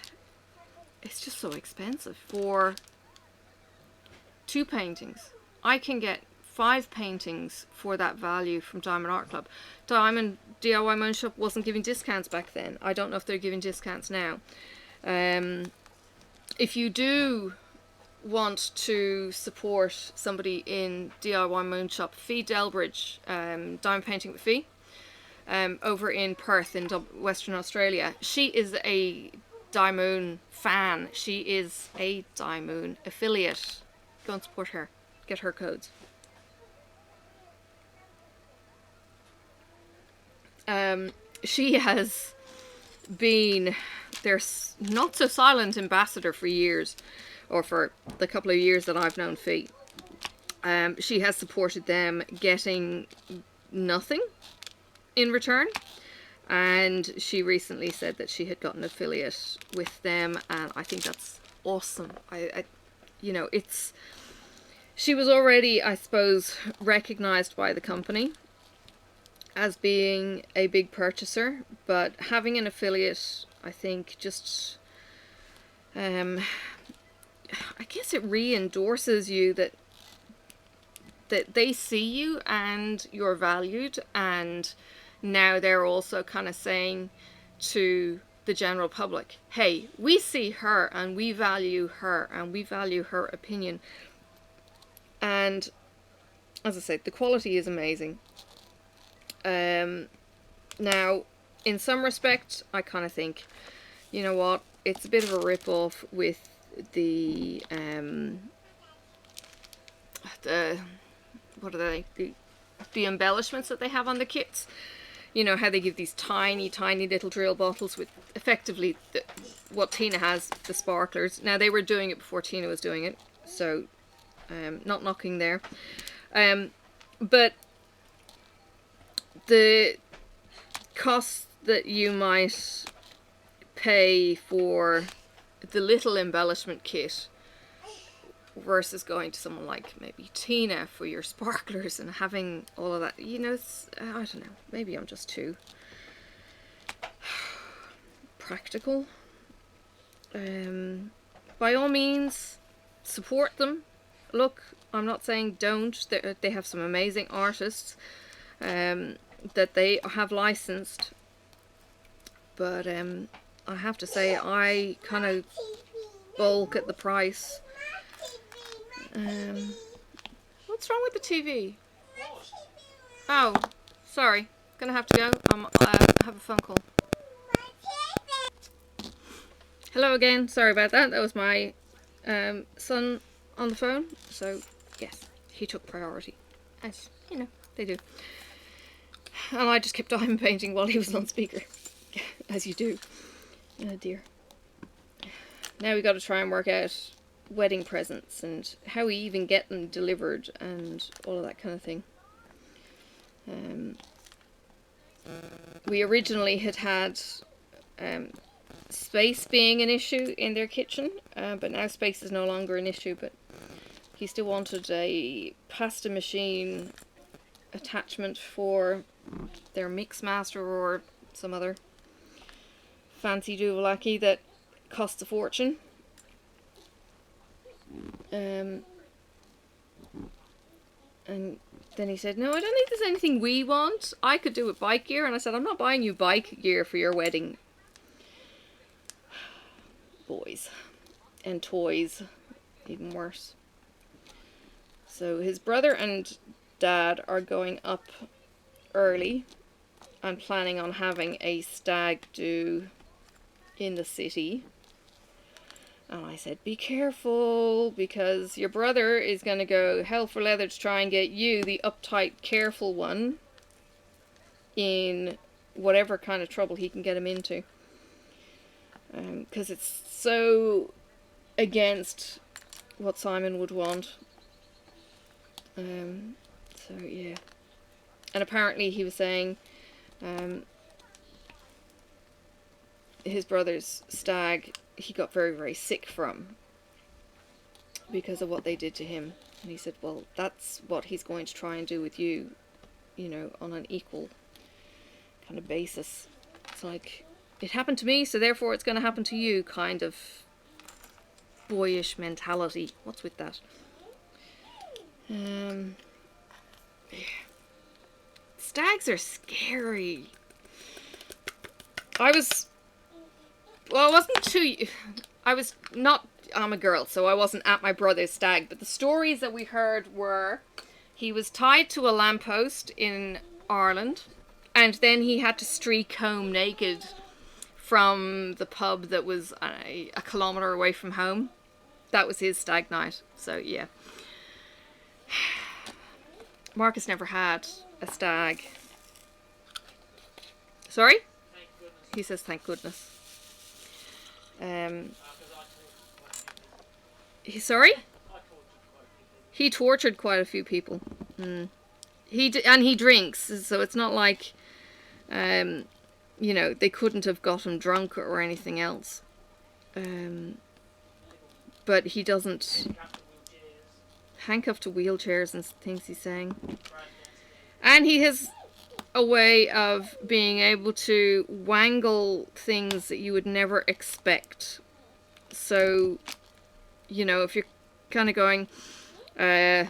just so expensive for 2 paintings. I can get 5 paintings for that value from Diamond Art Club. Diamond DIY Moonshop wasn't giving discounts back then. I don't know if they're giving discounts now. If you do want to support somebody in DIY Moonshop, Fee Delbridge, Diamond Painting with Fee, over in Perth in Western Australia. She is a Daimoon fan. She is a Daimoon affiliate. Go and support her. Get her codes. She has been their not so silent ambassador for years, or for the couple of years that I've known Fee. She has supported them, getting nothing in return, and she recently said that she had got an affiliate with them, and I think that's awesome. I you know, she was already, I suppose, recognized by the company as being a big purchaser, but having an affiliate, I think, just I guess it re-endorses you that they see you and you're valued, and now they're also kind of saying to the general public, hey, we see her and we value her and we value her opinion. And as I said, the quality is amazing. Now, in some respect, I kind of think, you know what, it's a bit of a rip-off with the what are they, the embellishments that they have on the kits. You know, how they give these tiny, tiny little drill bottles with effectively what Tina has, the sparklers. Now, they were doing it before Tina was doing it, so not knocking there. But the cost that you might pay for the little embellishment kit versus going to someone like maybe Tina for your sparklers and having all of that, you know, it's, I don't know, maybe I'm just too practical. By all means, support them. Look, I'm not saying don't. They have some amazing artists that they have licensed, but I have to say I kind of balk at the price. What's wrong with the TV? Oh, sorry. Gonna have to go. I have a phone call. Hello again. Sorry about that. That was my son on the phone. So, yes, he took priority. As, you know, they do. And I just kept diamond painting while he was on speaker. As you do. Oh dear. Now we got to try and work out wedding presents and how we even get them delivered and all of that kind of thing. We originally had space being an issue in their kitchen, but now space is no longer an issue, but he still wanted a pasta machine attachment for their mix master or some other fancy duvallaki that costs a fortune. And then he said, no, I don't think there's anything we want. I could do with bike gear. And I said, I'm not buying you bike gear for your wedding. Boys. And toys. Even worse. So his brother and dad are going up early and planning on having a stag do in the city. And I said, be careful, because your brother is going to go hell for leather to try and get you, the uptight, careful one, in whatever kind of trouble he can get him into. Because it's so against what Simon would want. So, yeah. And apparently he was saying his brother's stag, he got very, very sick from, because of what they did to him. And he said, well, that's what he's going to try and do with you, you know, on an equal kind of basis. It's like, it happened to me, so therefore it's going to happen to you, kind of boyish mentality. What's with that? Yeah. Stags are scary. I'm a girl, so I wasn't at my brother's stag, but the stories that we heard were he was tied to a lamppost in Ireland, and then he had to streak home naked from the pub that was a kilometre away from home. That was his stag night, so yeah. Marcus never had a stag. Sorry? He says thank goodness. Sorry? He tortured quite a few people. And he drinks, so it's not like, you know, they couldn't have got him drunk or anything else. But he doesn't... Handcuffed to wheelchairs and things, he's saying. And he has a way of being able to wangle things that you would never expect. So, you know, if you're kind of going, I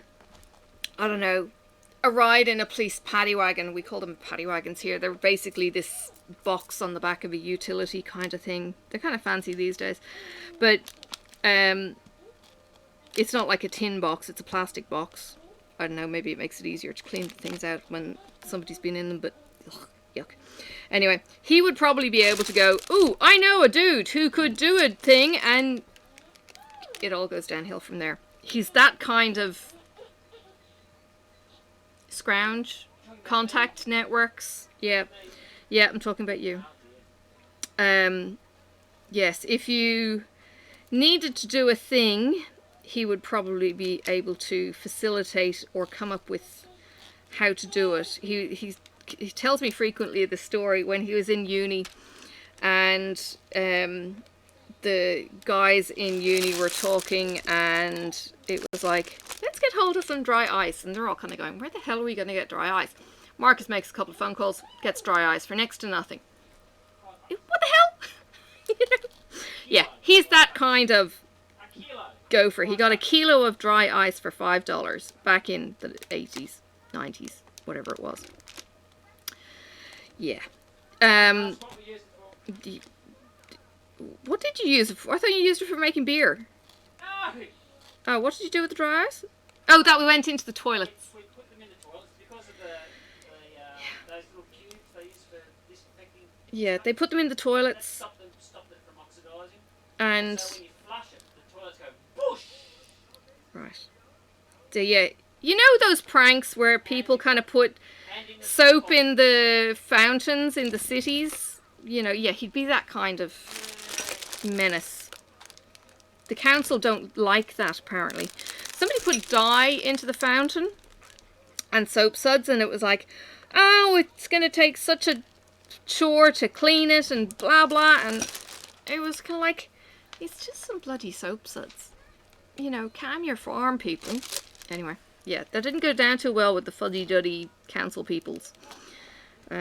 don't know, a ride in a police paddy wagon. We call them paddy wagons here. They're basically this box on the back of a utility kind of thing. They're kind of fancy these days. But it's not like a tin box, it's a plastic box. I don't know, maybe it makes it easier to clean things out when somebody's been in them, but ugh, yuck. Anyway, he would probably be able to go, ooh, I know a dude who could do a thing, and it all goes downhill from there. He's that kind of scrounge, contact networks. Yeah, I'm talking about you. Yes, if you needed to do a thing, he would probably be able to facilitate or come up with how to do it. He tells me frequently the story when he was in uni, and the guys in uni were talking, and it was like, let's get hold of some dry ice. And they're all kind of going, where the hell are we going to get dry ice? Marcus makes a couple of phone calls, gets dry ice for next to nothing. What the hell? You know? Yeah, he's that kind of gopher. He got a kilo of dry ice for $5 back in the 80s, 90s, whatever it was. Yeah. What did you use it for? I thought you used it for making beer. Oh, what did you do with the dry ice? Oh, that we went into the toilets. We put them in the toilets because of those little cubes they use for disinfecting. Yeah, they put them in the toilets. Stop them from oxidizing. And so when you flush it, the toilets go boosh. Right. So yeah, you know those pranks where people kind of put soap in the fountains in the cities? You know, yeah, he'd be that kind of menace. The council don't like that, apparently. Somebody put dye into the fountain and soap suds, and it was like, oh, it's going to take such a chore to clean it and blah blah, and it was kind of like, it's just some bloody soap suds. You know, calm your farm, people. Anyway, yeah, that didn't go down too well with the fuddy-duddy council peoples. But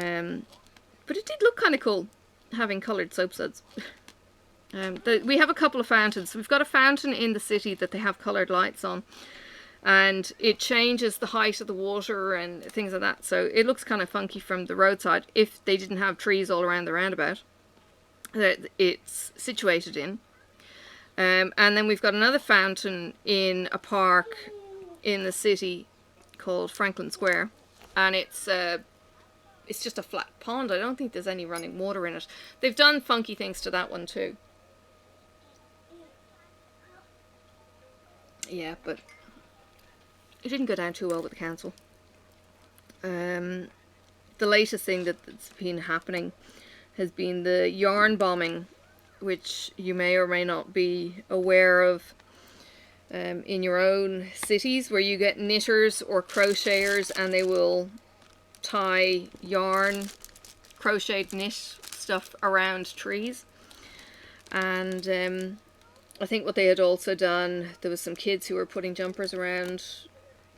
it did look kind of cool. having coloured soap suds. We have a couple of fountains. We've got a fountain in the city that they have coloured lights on, and it changes the height of the water and things like that, so it looks kind of funky from the roadside if they didn't have trees all around the roundabout that it's situated in. And then we've got another fountain in a park in the city called Franklin Square, and it's just a flat pond. I don't think there's any running water in it. They've done funky things to that one too. Yeah, but it didn't go down too well with the council. The latest thing that's been happening has been the yarn bombing, which you may or may not be aware of in your own cities, where you get knitters or crocheters and they will tie yarn, crocheted knit stuff around trees. And I think what they had also done, there was some kids who were putting jumpers around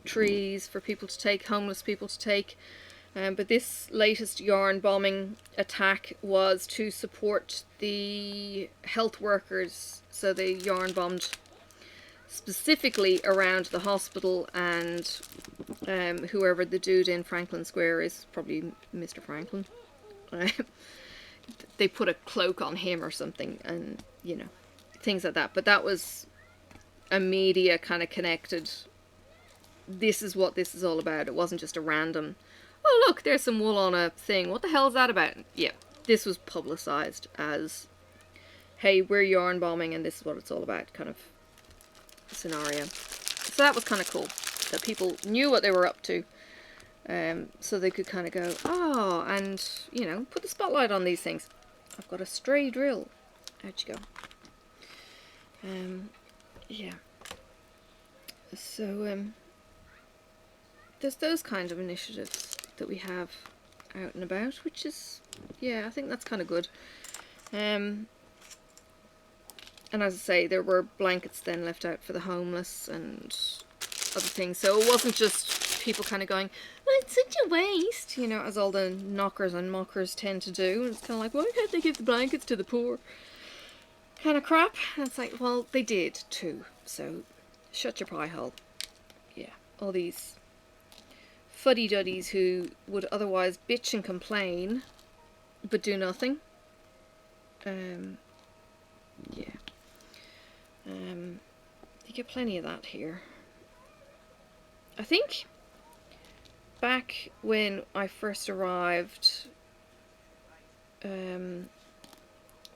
trees for people to take, homeless people to take. But this latest yarn bombing attack was to support the health workers. So they yarn bombed specifically around the hospital, and whoever the dude in Franklin Square is, probably Mr. Franklin. They put a cloak on him or something, and you know, things like that. But that was a media kind of connected, this is what this is all about. It wasn't just a random, oh look, there's some wool on a thing, what the hell is that about? Yeah, this was publicised as, hey, we're yarn bombing and this is what it's all about, kind of scenario. So that was kind of cool, that people knew what they were up to, so they could kind of go, oh, and, you know, put the spotlight on these things. I've got a stray drill. Out you go. Yeah. So, there's those kind of initiatives that we have out and about, which is, yeah, I think that's kind of good. And as I say, there were blankets then left out for the homeless and other things. So it wasn't just people kind of going, well, it's such a waste, you know, as all the knockers and mockers tend to do. And it's kind of like, why can't they give the blankets to the poor? Kind of crap. And it's like, well, they did too. So shut your pie hole. Yeah, all these fuddy-duddies who would otherwise bitch and complain but do nothing. Yeah. You get plenty of that here. I think back when I first arrived,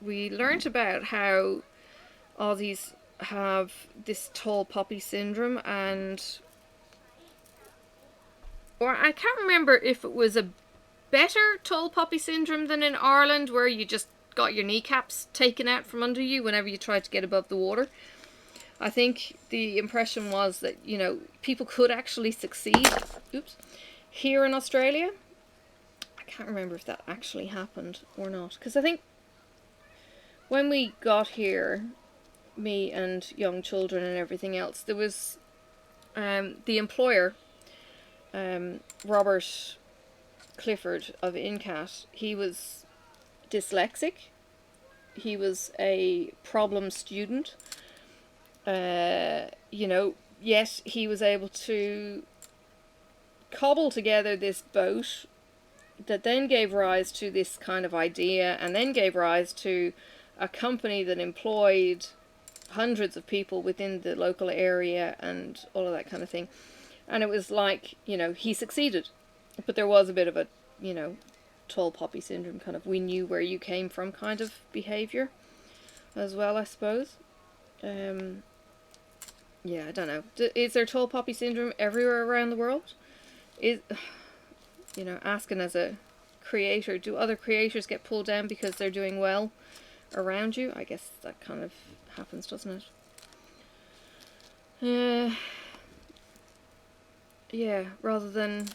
we learnt about how Aussies have this tall poppy syndrome, and or I can't remember if it was a better tall poppy syndrome than in Ireland, where you just got your kneecaps taken out from under you whenever you tried to get above the water. I think the impression was that, you know, people could actually succeed, oops, here in Australia. I can't remember if that actually happened or not, because I think when we got here, me and young children and everything else, there was the employer, Robert Clifford of Incat. He was dyslexic. He was a problem student. You know, yet he was able to cobble together this boat that then gave rise to this kind of idea, and then gave rise to a company that employed hundreds of people within the local area and all of that kind of thing. And it was like, you know, he succeeded, but there was a bit of a, you know, tall poppy syndrome, kind of we knew where you came from kind of behaviour as well, I suppose. Yeah, I don't know. Is there tall poppy syndrome everywhere around the world? Is, you know, asking as a creator, do other creators get pulled down because they're doing well around you? I guess that kind of happens, doesn't it? Yeah, rather than,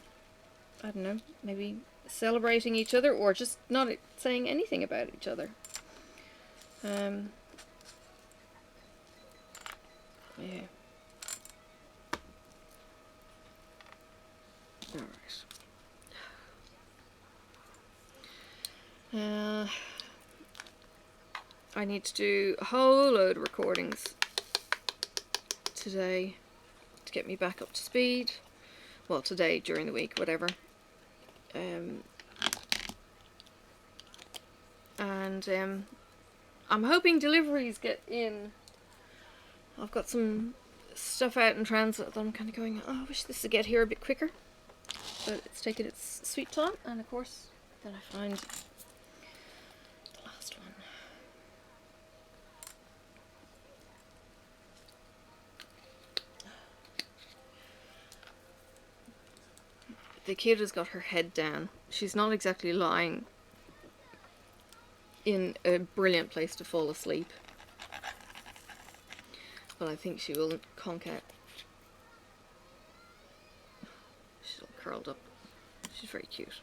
I don't know, maybe celebrating each other, or just not saying anything about each other. Yeah. Alright. I need to do a whole load of recordings today to get me back up to speed. Well, today, during the week, whatever. I'm hoping deliveries get in. I've got some stuff out in transit that I'm kind of going, oh, I wish this would get here a bit quicker. But it's taken its sweet time, and of course, then I find the last one. The kid has got her head down. She's not exactly lying in a brilliant place to fall asleep. But I think she will conk out. She's all curled up. She's very cute.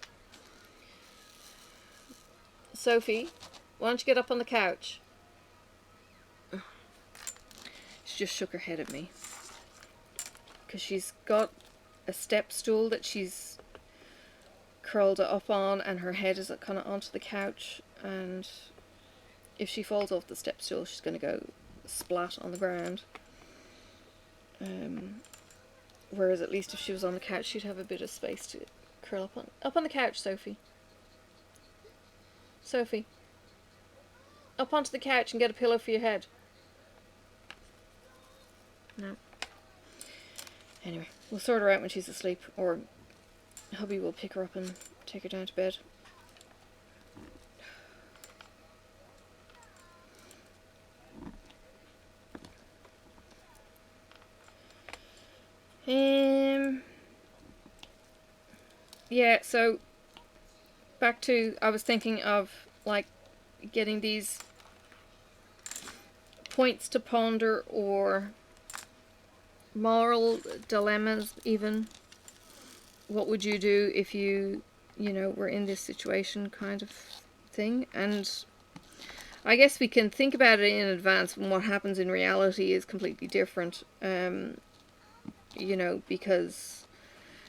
Sophie, why don't you get up on the couch? She just shook her head at me. Because she's got a step stool that she's curled up on, and her head is kind of onto the couch, and if she falls off the step stool she's going to go splat on the ground. Whereas at least if she was on the couch she'd have a bit of space to curl up on. Up on the couch, Sophie. Sophie. Up onto the couch and get a pillow for your head. No. Anyway, we'll sort her out when she's asleep, or hubby will pick her up and take her down to bed. Yeah, so back to, I was thinking of like getting these points to ponder or moral dilemmas even. What would you do if you were in this situation kind of thing? And I guess we can think about it in advance when what happens in reality is completely different. Because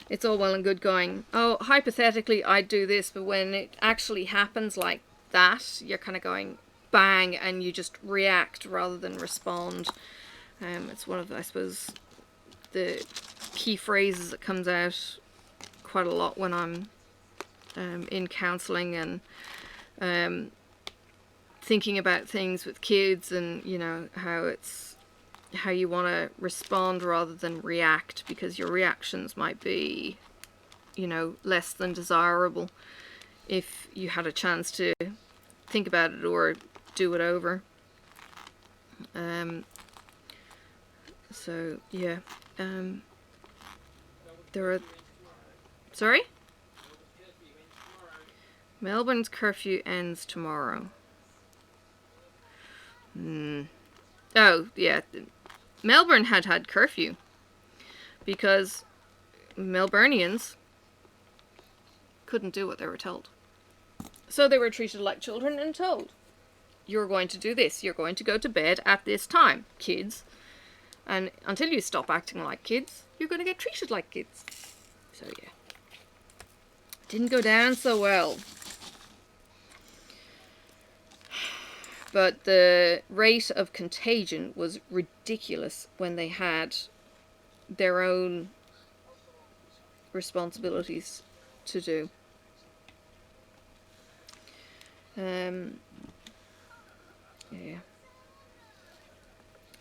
it's all well and good going, oh, hypothetically I'd do this, but when it actually happens like that, you're kind of going bang, and you just react rather than respond. It's one of, I suppose, the key phrases that comes out quite a lot when I'm in counselling and thinking about things with kids, and how you want to respond rather than react, because your reactions might be less than desirable if you had a chance to think about it or do it over. So yeah, there are, sorry? Melbourne's curfew ends tomorrow. Oh yeah, Melbourne had curfew because Melburnians couldn't do what they were told. So they were treated like children and told, you're going to do this, you're going to go to bed at this time, kids. And until you stop acting like kids, you're going to get treated like kids. So yeah. Didn't go down so well. But the rate of contagion was ridiculous when they had their own responsibilities to do. Yeah.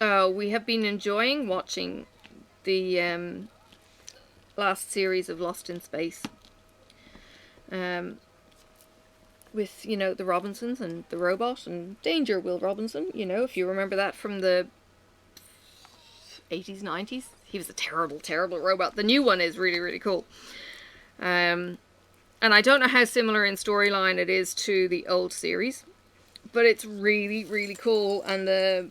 Oh, we have been enjoying watching the last series of Lost in Space. With, the Robinsons and the robot and Danger Will Robinson, if you remember that from the 80s, 90s. He was a terrible, terrible robot. The new one is really, really cool. And I don't know how similar in storyline it is to the old series, but it's really, really cool. And the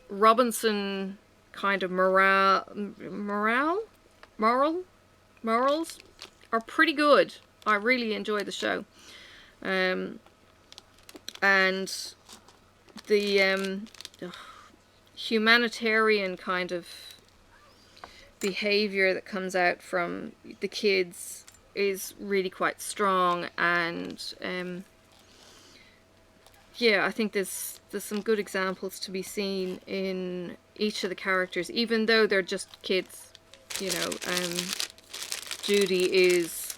Robinson kind of morals are pretty good. I really enjoy the show. And the humanitarian kind of behavior that comes out from the kids is really quite strong, and yeah, I think there's some good examples to be seen in each of the characters, even though they're just kids. You know, Judy is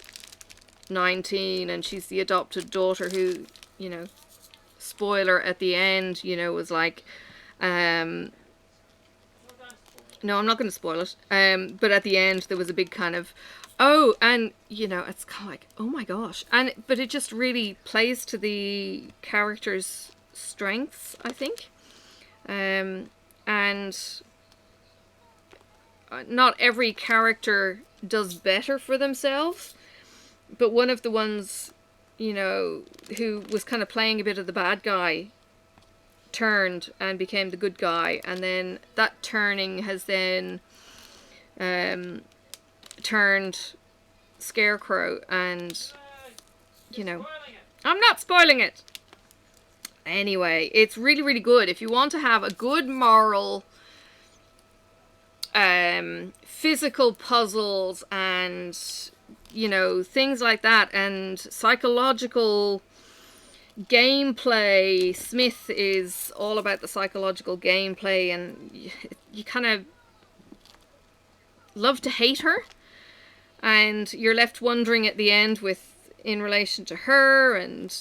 19 and she's the adopted daughter who, you know, spoiler at the end, you know, was like, no, I'm not going to spoil it. But at the end there was a big kind of, oh, and you know, it's kind of like, oh my gosh, but it just really plays to the character's strengths, I think. And not every character does better for themselves, but one of the ones, you know, who was kind of playing a bit of the bad guy turned and became the good guy, and then that turning has then turned Scarecrow, and you know, I'm not spoiling it. Anyway, it's really, really good. If you want to have a good moral, physical puzzles and, you know, things like that, and psychological gameplay. Smith is all about the psychological gameplay, and you kind of love to hate her, and you're left wondering at the end in relation to her and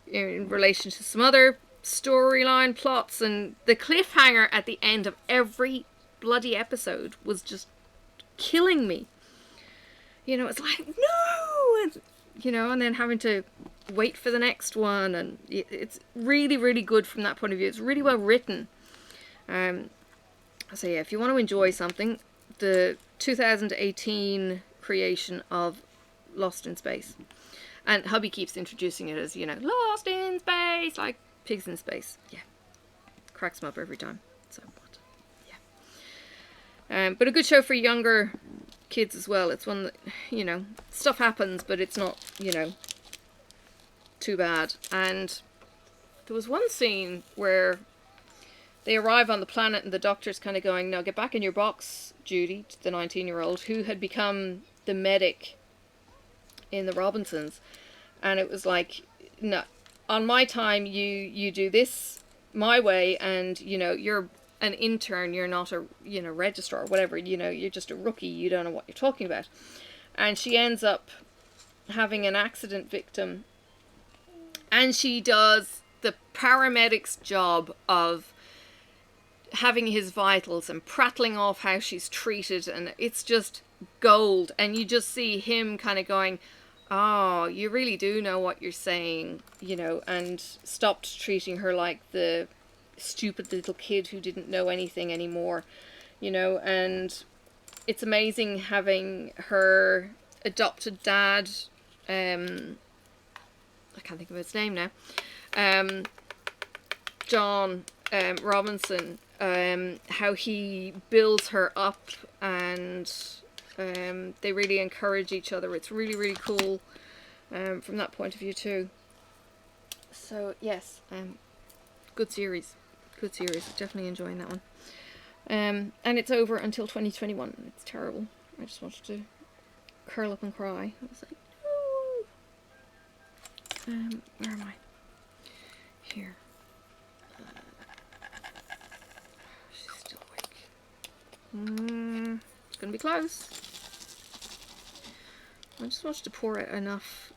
in relation to some other storyline plots, and the cliffhanger at the end of every bloody episode was just killing me. You know, it's like, no! And, you know, and then having to wait for the next one, and it's really, really good from that point of view. It's really well written. So yeah, if you want to enjoy something, the 2018 creation of Lost in Space. And hubby keeps introducing it as, you know, Lost in Space, like pigs in space. Yeah. Cracks me up every time. So, what? Yeah. But a good show for younger kids as well. It's one that, you know, stuff happens, but it's not, you know, too bad. And there was one scene where they arrive on the planet and the doctor's kind of going, no, get back in your box, Judy, to the 19-year-old, who had become the medic in the Robinsons. And it was like, no, on my time you do this my way, and you know, you're an intern, you're not a, you know, registrar or whatever, you know, you're just a rookie, you don't know what you're talking about. And she ends up having an accident victim, and she does the paramedic's job of having his vitals and prattling off how she's treated, and it's just gold. And you just see him kind of going, oh, you really do know what you're saying, you know, and stopped treating her like the stupid little kid who didn't know anything anymore, you know. And it's amazing having her adopted dad, I can't think of his name now, John Robinson, how he builds her up, and they really encourage each other. It's really, really cool from that point of view too. So yes, good series. Good series. Definitely enjoying that one. And it's over until 2021. It's terrible. I just wanted to curl up and cry. I was like, no. Where am I? Here. She's still awake. It's gonna be close. I just wanted to pour it enough.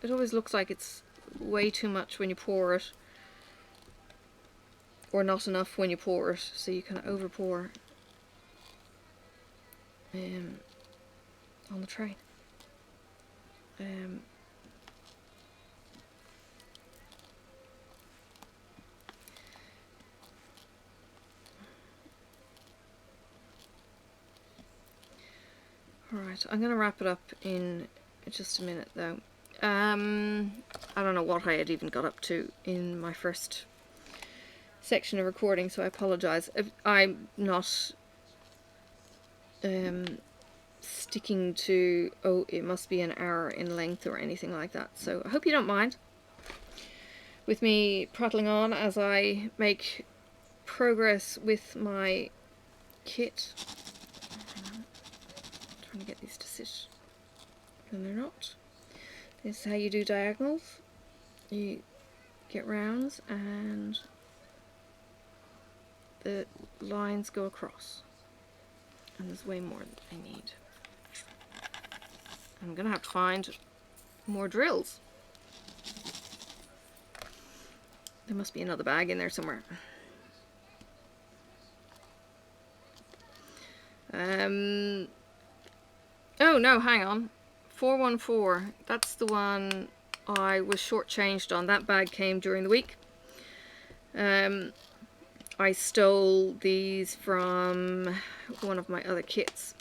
It always looks like it's way too much when you pour it, or not enough when you pour it, so you kind of over pour on the tray. Alright, I'm going to wrap it up in just a minute though. I don't know what I had even got up to in my first section of recording, so I apologise. I'm not sticking to, oh, it must be an hour in length or anything like that, so I hope you don't mind with me prattling on as I make progress with my kit. Trying to get these to sit, and they're not. This is how you do diagonals. you get rounds and the lines go across. And there's way more than I need. I'm gonna have to find more drills. There must be another bag in there somewhere. Oh no, hang on. 414. That's the one I was shortchanged on. That bag came during the week. I stole these from one of my other kits.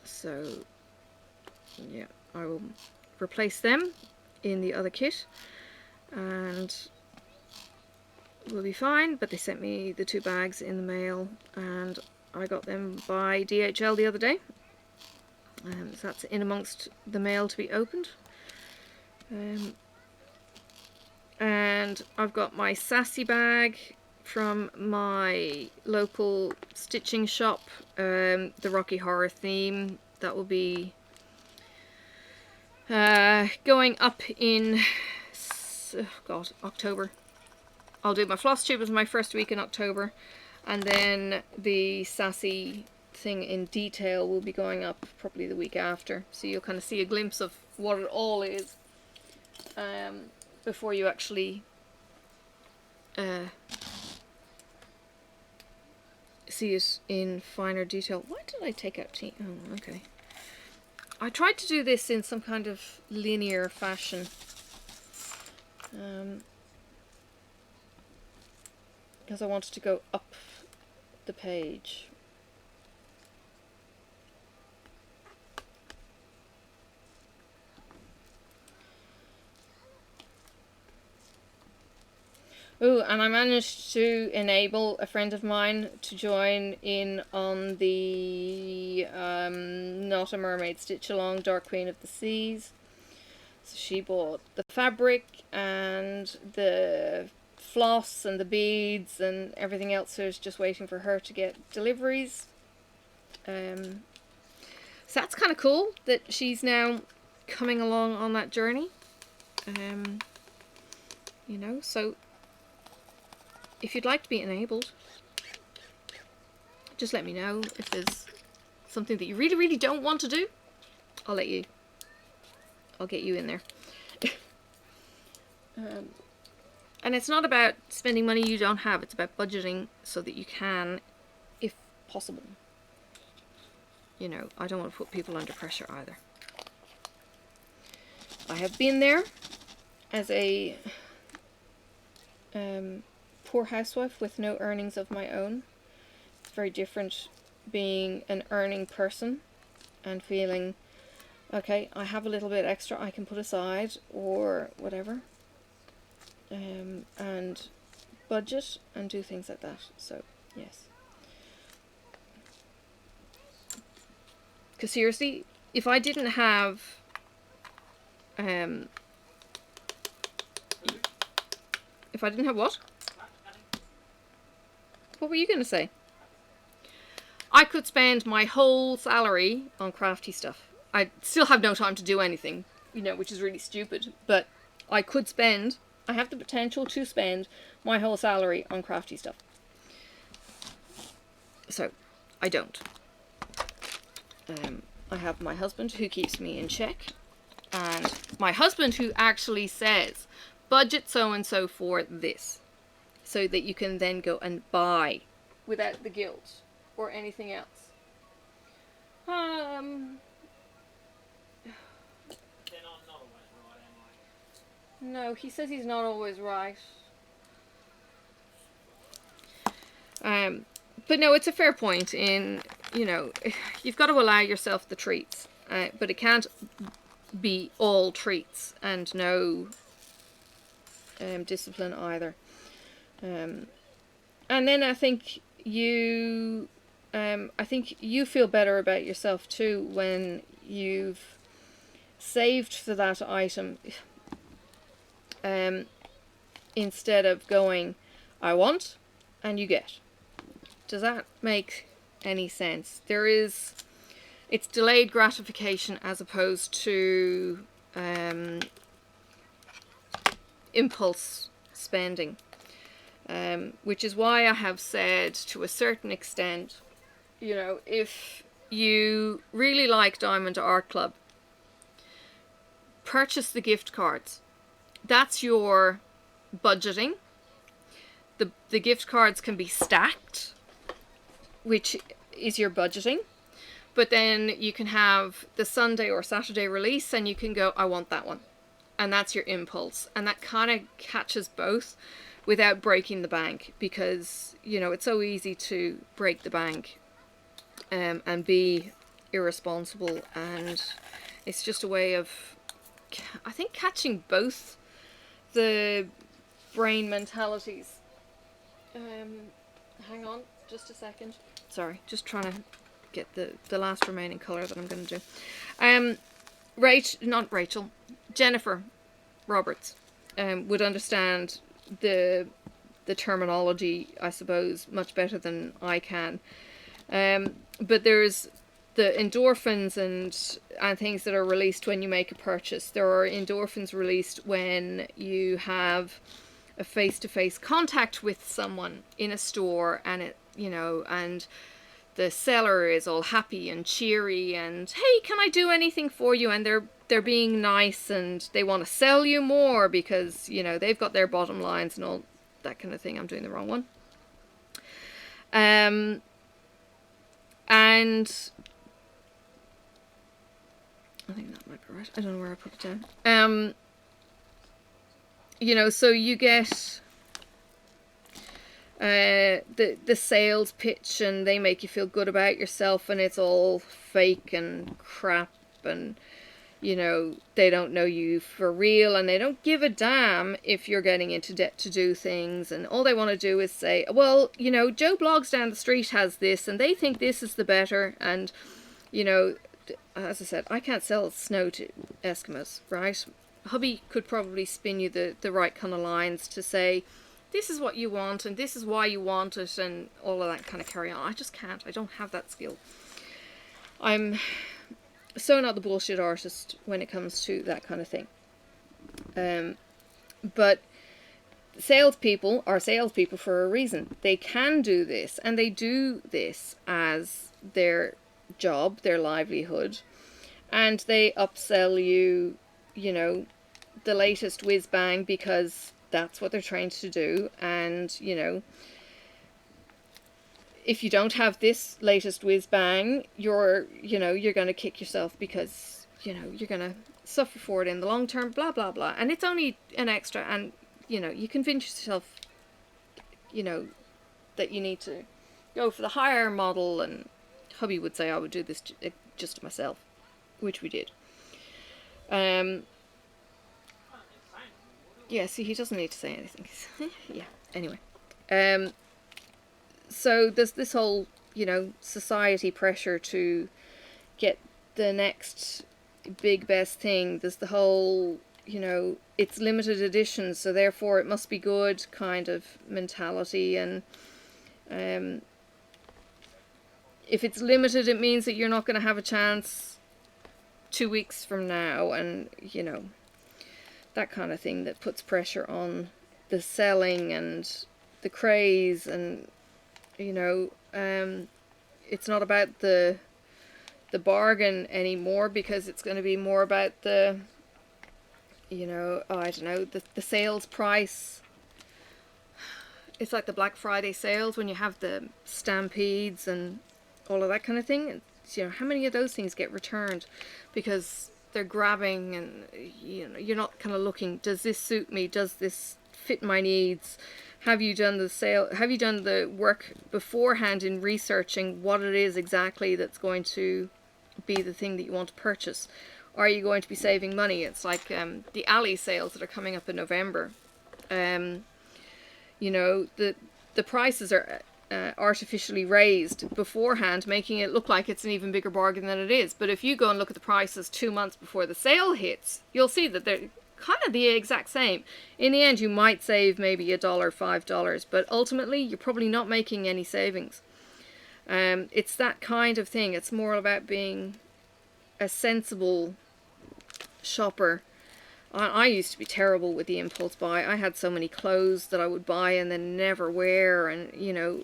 So, yeah, I will replace them in the other kit. And we'll be fine. But they sent me the 2 bags in the mail. And I got them by DHL the other day. So that's in amongst the mail to be opened. And I've got my sassy bag from my local stitching shop, the Rocky Horror theme. That will be going up in October. I'll do my floss tube as my first week in October, and then the sassy thing in detail will be going up probably the week after, so you'll kind of see a glimpse of what it all is before you actually see it in finer detail. Why did I take out tea? Oh, okay. I tried to do this in some kind of linear fashion, because I wanted to go up the page. Ooh, and I managed to enable a friend of mine to join in on the Not a Mermaid Stitch Along Dark Queen of the Seas. So she bought the fabric and the floss and the beads and everything else, so it's just waiting for her to get deliveries. So that's kind of cool that she's now coming along on that journey. You know, so if you'd like to be enabled, just let me know. If there's something that you really, really don't want to do, I'll get you in there. And it's not about spending money you don't have, it's about budgeting so that you can, if possible. You know, I don't want to put people under pressure either. I have been there as a poor housewife with no earnings of my own. It's very different being an earning person and feeling, okay, I have a little bit extra I can put aside or whatever, and budget and do things like that. So yes, because seriously, if I didn't have what? What were you going to say? I could spend my whole salary on crafty stuff. I still have no time to do anything, you know, which is really stupid. But I have the potential to spend my whole salary on crafty stuff. So, I don't. I have my husband who keeps me in check. And my husband who actually says, budget so-and-so for this, so that you can then go and buy without the guilt or anything else. Then I'm not always right, am I? No, he says he's not always right. But no, it's a fair point in, you know, you've got to allow yourself the treats, but it can't be all treats and no discipline either. And then I think you feel better about yourself too when you've saved for that item, instead of going, I want and you get. Does that make any sense? It's delayed gratification as opposed to impulse spending, which is why I have said to a certain extent, you know, if you really like Diamond Art Club, purchase the gift cards. That's your budgeting. The gift cards can be stacked, which is your budgeting. But then you can have the Sunday or Saturday release and you can go, I want that one. And that's your impulse. And that kind of catches both without breaking the bank, because, you know, it's so easy to break the bank and be irresponsible. And it's just a way of, I think, catching both the brain mentalities. Hang on just a second. Sorry, just trying to get the last remaining colour that I'm going to do. Jennifer Roberts would understand the terminology, I suppose, much better than I can. But there's the endorphins and things that are released when you make a purchase. There are endorphins released when you have a face-to-face contact with someone in a store, and it, you know, and the seller is all happy and cheery and, hey, can I do anything for you? And they're being nice and they want to sell you more because, you know, they've got their bottom lines and all that kind of thing. I'm doing the wrong one. And I think that might be right. I don't know where I put it down. You know, so you get the sales pitch and they make you feel good about yourself, and it's all fake and crap, and, you know, they don't know you for real, and they don't give a damn if you're getting into debt to do things, and all they want to do is say, well, you know, Joe Blogs down the street has this and they think this is the better. And, you know, as I said, I can't sell snow to Eskimos, right? Hubby could probably spin you the right kind of lines to say, this is what you want and this is why you want it, and all of that kind of carry on. I just can't. I don't have that skill. I'm so not the bullshit artist when it comes to that kind of thing. But salespeople are salespeople for a reason. They can do this, and they do this as their job, their livelihood, and they upsell you, you know, the latest whiz bang because that's what they're trained to do. And, you know, if you don't have this latest whiz bang, you're going to kick yourself because, you know, you're going to suffer for it in the long term, blah, blah, blah. And it's only an extra, and, you know, you convince yourself, you know, that you need to go for the higher model. And hubby would say I would do this just myself, which we did. Yeah, see, he doesn't need to say anything. Yeah, anyway. So there's this whole, you know, society pressure to get the next big best thing. There's the whole, you know, it's limited edition, so therefore it must be good kind of mentality. And if it's limited, it means that you're not going to have a chance 2 weeks from now, and, you know, that kind of thing that puts pressure on the selling and the craze. And, you know, it's not about the bargain anymore, because it's going to be more about the, you know, oh, I don't know, the sales price. It's like the Black Friday sales when you have the stampedes and all of that kind of thing. And, you know, how many of those things get returned because they're grabbing, and, you know, you're not kind of looking, does this suit me? Does this fit my needs? Have you done the sale? Have you done the work beforehand in researching what it is exactly that's going to be the thing that you want to purchase? Are you going to be saving money? It's like the Ali sales that are coming up in November. You know, the prices are artificially raised beforehand, making it look like it's an even bigger bargain than it is. But if you go and look at the prices 2 months before the sale hits, you'll see that they're kind of the exact same. In the end, you might save maybe $1, $5, but ultimately you're probably not making any savings. It's that kind of thing. It's more about being a sensible shopper, I used to be terrible with the impulse buy. I had so many clothes that I would buy and then never wear, and you know,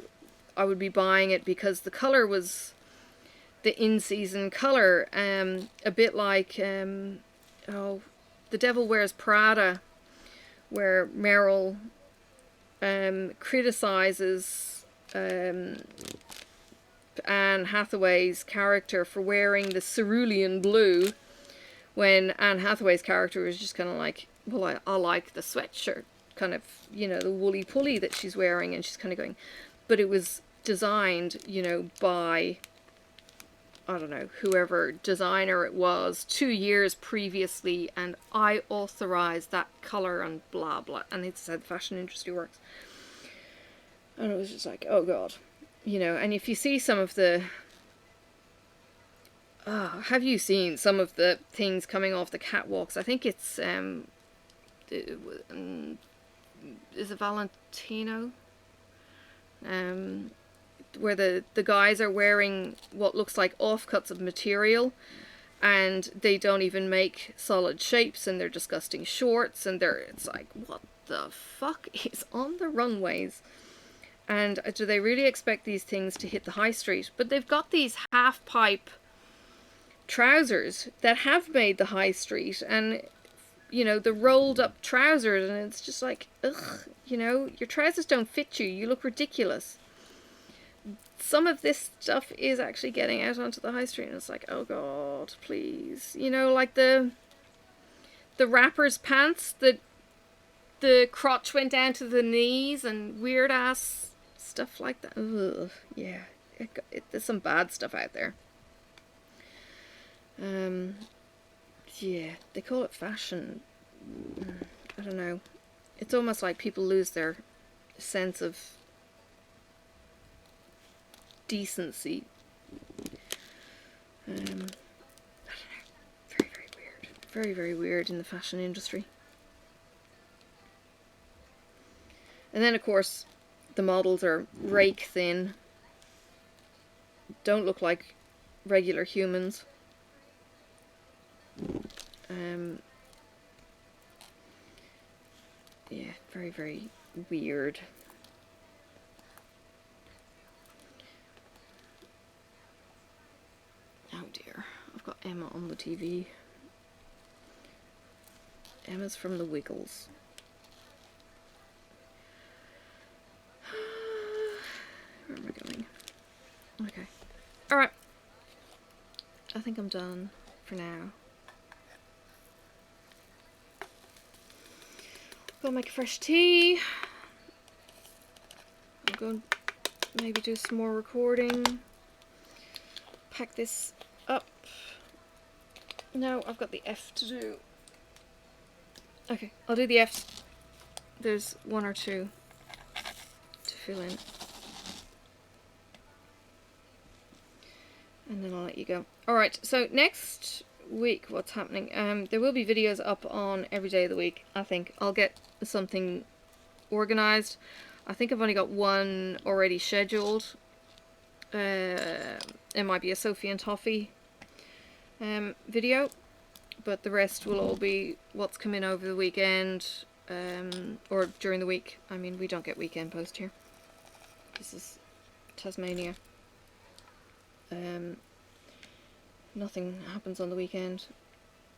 I would be buying it because the color was the in-season color, a bit like oh, The Devil Wears Prada, where Meryl criticizes Anne Hathaway's character for wearing the cerulean blue, when Anne Hathaway's character was just kind of like, well, I like the sweatshirt, kind of, you know, the woolly pulley that she's wearing, and she's kind of going, but it was designed, you know, by, I don't know, whoever designer it was 2 years previously, and I authorized that color and blah blah, and it's how the fashion industry works. And it was just like, oh god, you know. And if you see some of the have you seen some of the things coming off the catwalks? I think it's is it Valentino? Where the guys are wearing what looks like offcuts of material, and they don't even make solid shapes, and they're disgusting shorts, and it's like, what the fuck is on the runways? And do they really expect these things to hit the high street? But they've got these half pipe trousers that have made the high street, and you know, the rolled up trousers, and it's just like, ugh, you know, your trousers don't fit you, you look ridiculous. Some of this stuff is actually getting out onto the high street, and it's like, oh god, please. You know, like the rapper's pants, that the crotch went down to the knees, and weird ass stuff like that. Ugh, yeah, there's some bad stuff out there. Yeah, they call it fashion. I don't know. It's almost like people lose their sense of decency. I don't know. Very, very weird. Very, very weird in the fashion industry. And then, of course, the models are rake thin. Don't look like regular humans. Yeah, very, very weird. Oh dear, I've got Emma on the TV. Emma's from the Wiggles. Where am I going? Okay. Alright. I think I'm done for now. Go make a fresh tea. I'm going to maybe do some more recording. Pack this up. No, I've got the F to do. Okay, I'll do the F's. There's one or two to fill in. And then I'll let you go. Alright, so next week, what's happening? There will be videos up on every day of the week, I think. I'll get something organized. I think I've only got one already scheduled. It might be a Sophie and Toffee video, but the rest will all be what's coming over the weekend, or during the week. I mean, we don't get weekend post here. This is Tasmania. Nothing happens on the weekend.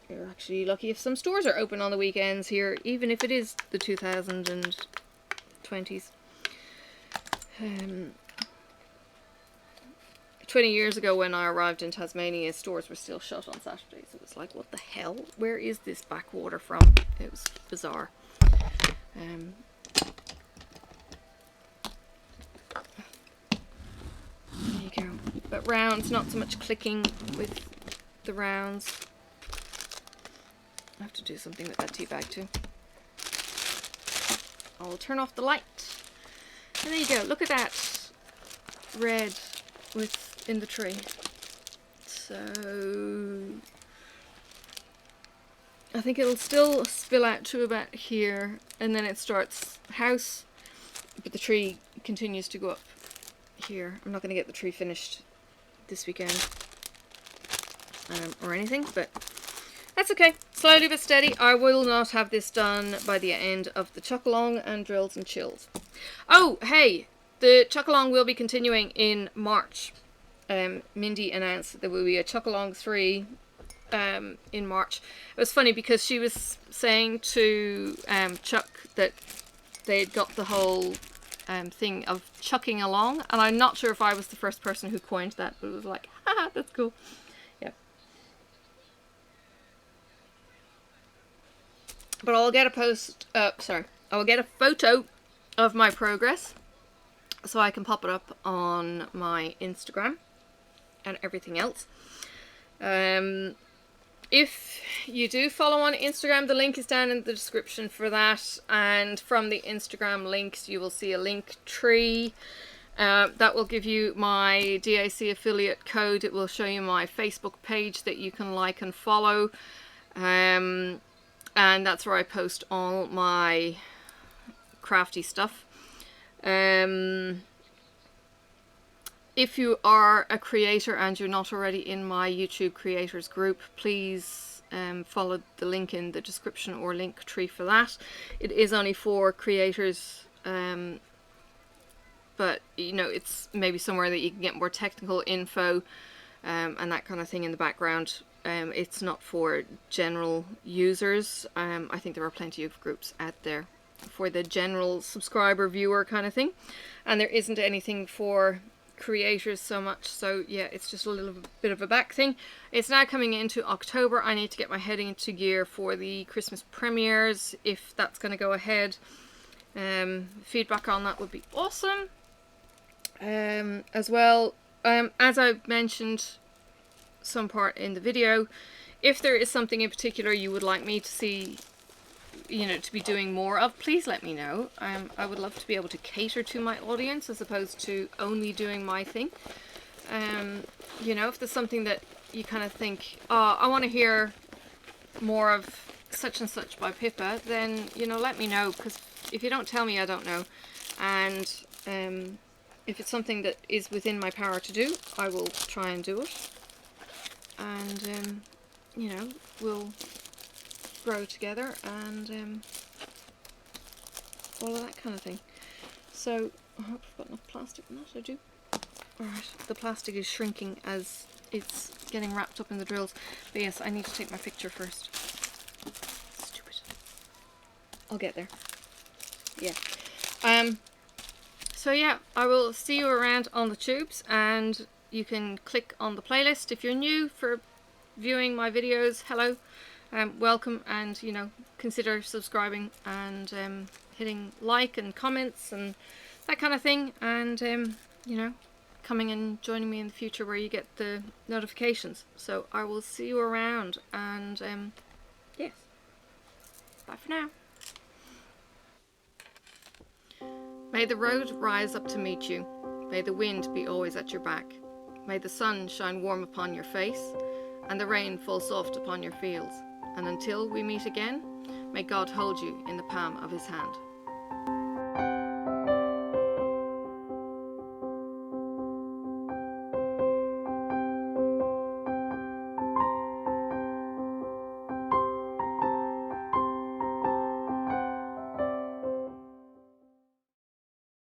You're actually lucky if some stores are open on the weekends here, even if it is the 2020s. 20 years ago when I arrived in Tasmania, stores were still shut on Saturdays. It was like, what the hell? Where is this backwater from? It was bizarre. There you go. But rounds, not so much clicking with the rounds. I have to do something with that tea bag too. I'll turn off the light. And there you go. Look at that red in the tree. So I think it'll still spill out to about here, and then it starts house, but the tree continues to go up here. I'm not going to get the tree finished this weekend or anything, but That's okay. Slowly but steady. I will not have this done by the end of the Chuckalong and Drills and Chills. Oh, hey! The Chuckalong will be continuing in March. Mindy announced that there will be a Chuckalong 3 in March. It was funny because she was saying to Chuck that they'd got the whole thing of chucking along, and I'm not sure if I was the first person who coined that, but it was like, haha, that's cool. Yeah. But I'll get I will get a photo of my progress so I can pop it up on my Instagram and everything else. If you do follow on Instagram, the link is down in the description for that, and from the Instagram links you will see a link tree that will give you my DAC affiliate code. It will show you my Facebook page that you can like and follow, and that's where I post all my crafty stuff. If you are a creator and you're not already in my YouTube creators group, please follow the link in the description or link tree for that. It is only for creators, but you know, it's maybe somewhere that you can get more technical info and that kind of thing in the background. It's not for general users. I think there are plenty of groups out there for the general subscriber viewer kind of thing, and there isn't anything for creators so much. So yeah, it's just a little bit of a back thing. It's now coming into October. I need to get my head into gear for the Christmas premieres, if that's going to go ahead. Feedback on that would be awesome. As well, as I mentioned some part in the video, if there is something in particular you would like me to see, you know, to be doing more of, please let me know. I would love to be able to cater to my audience as opposed to only doing my thing. You know, if there's something that you kind of think, oh, I want to hear more of such and such by Pippa, then, you know, let me know, because if you don't tell me, I don't know. And if it's something that is within my power to do, I will try and do it. And, you know, we'll grow together and all of that kind of thing. So I hope I've got enough plastic in that. I do. Alright, the plastic is shrinking as it's getting wrapped up in the drills. But yes, I need to take my picture first. Stupid. I'll get there. Yeah. So yeah, I will see you around on the tubes, and you can click on the playlist if you're new for viewing my videos. Hello. Welcome, and you know, consider subscribing and hitting like and comments and that kind of thing, and you know, coming and joining me in the future where you get the notifications. So I will see you around, and yes, bye for now. May the road rise up to meet you, may the wind be always at your back, may the sun shine warm upon your face and the rain fall soft upon your fields. And until we meet again, may God hold you in the palm of his hand.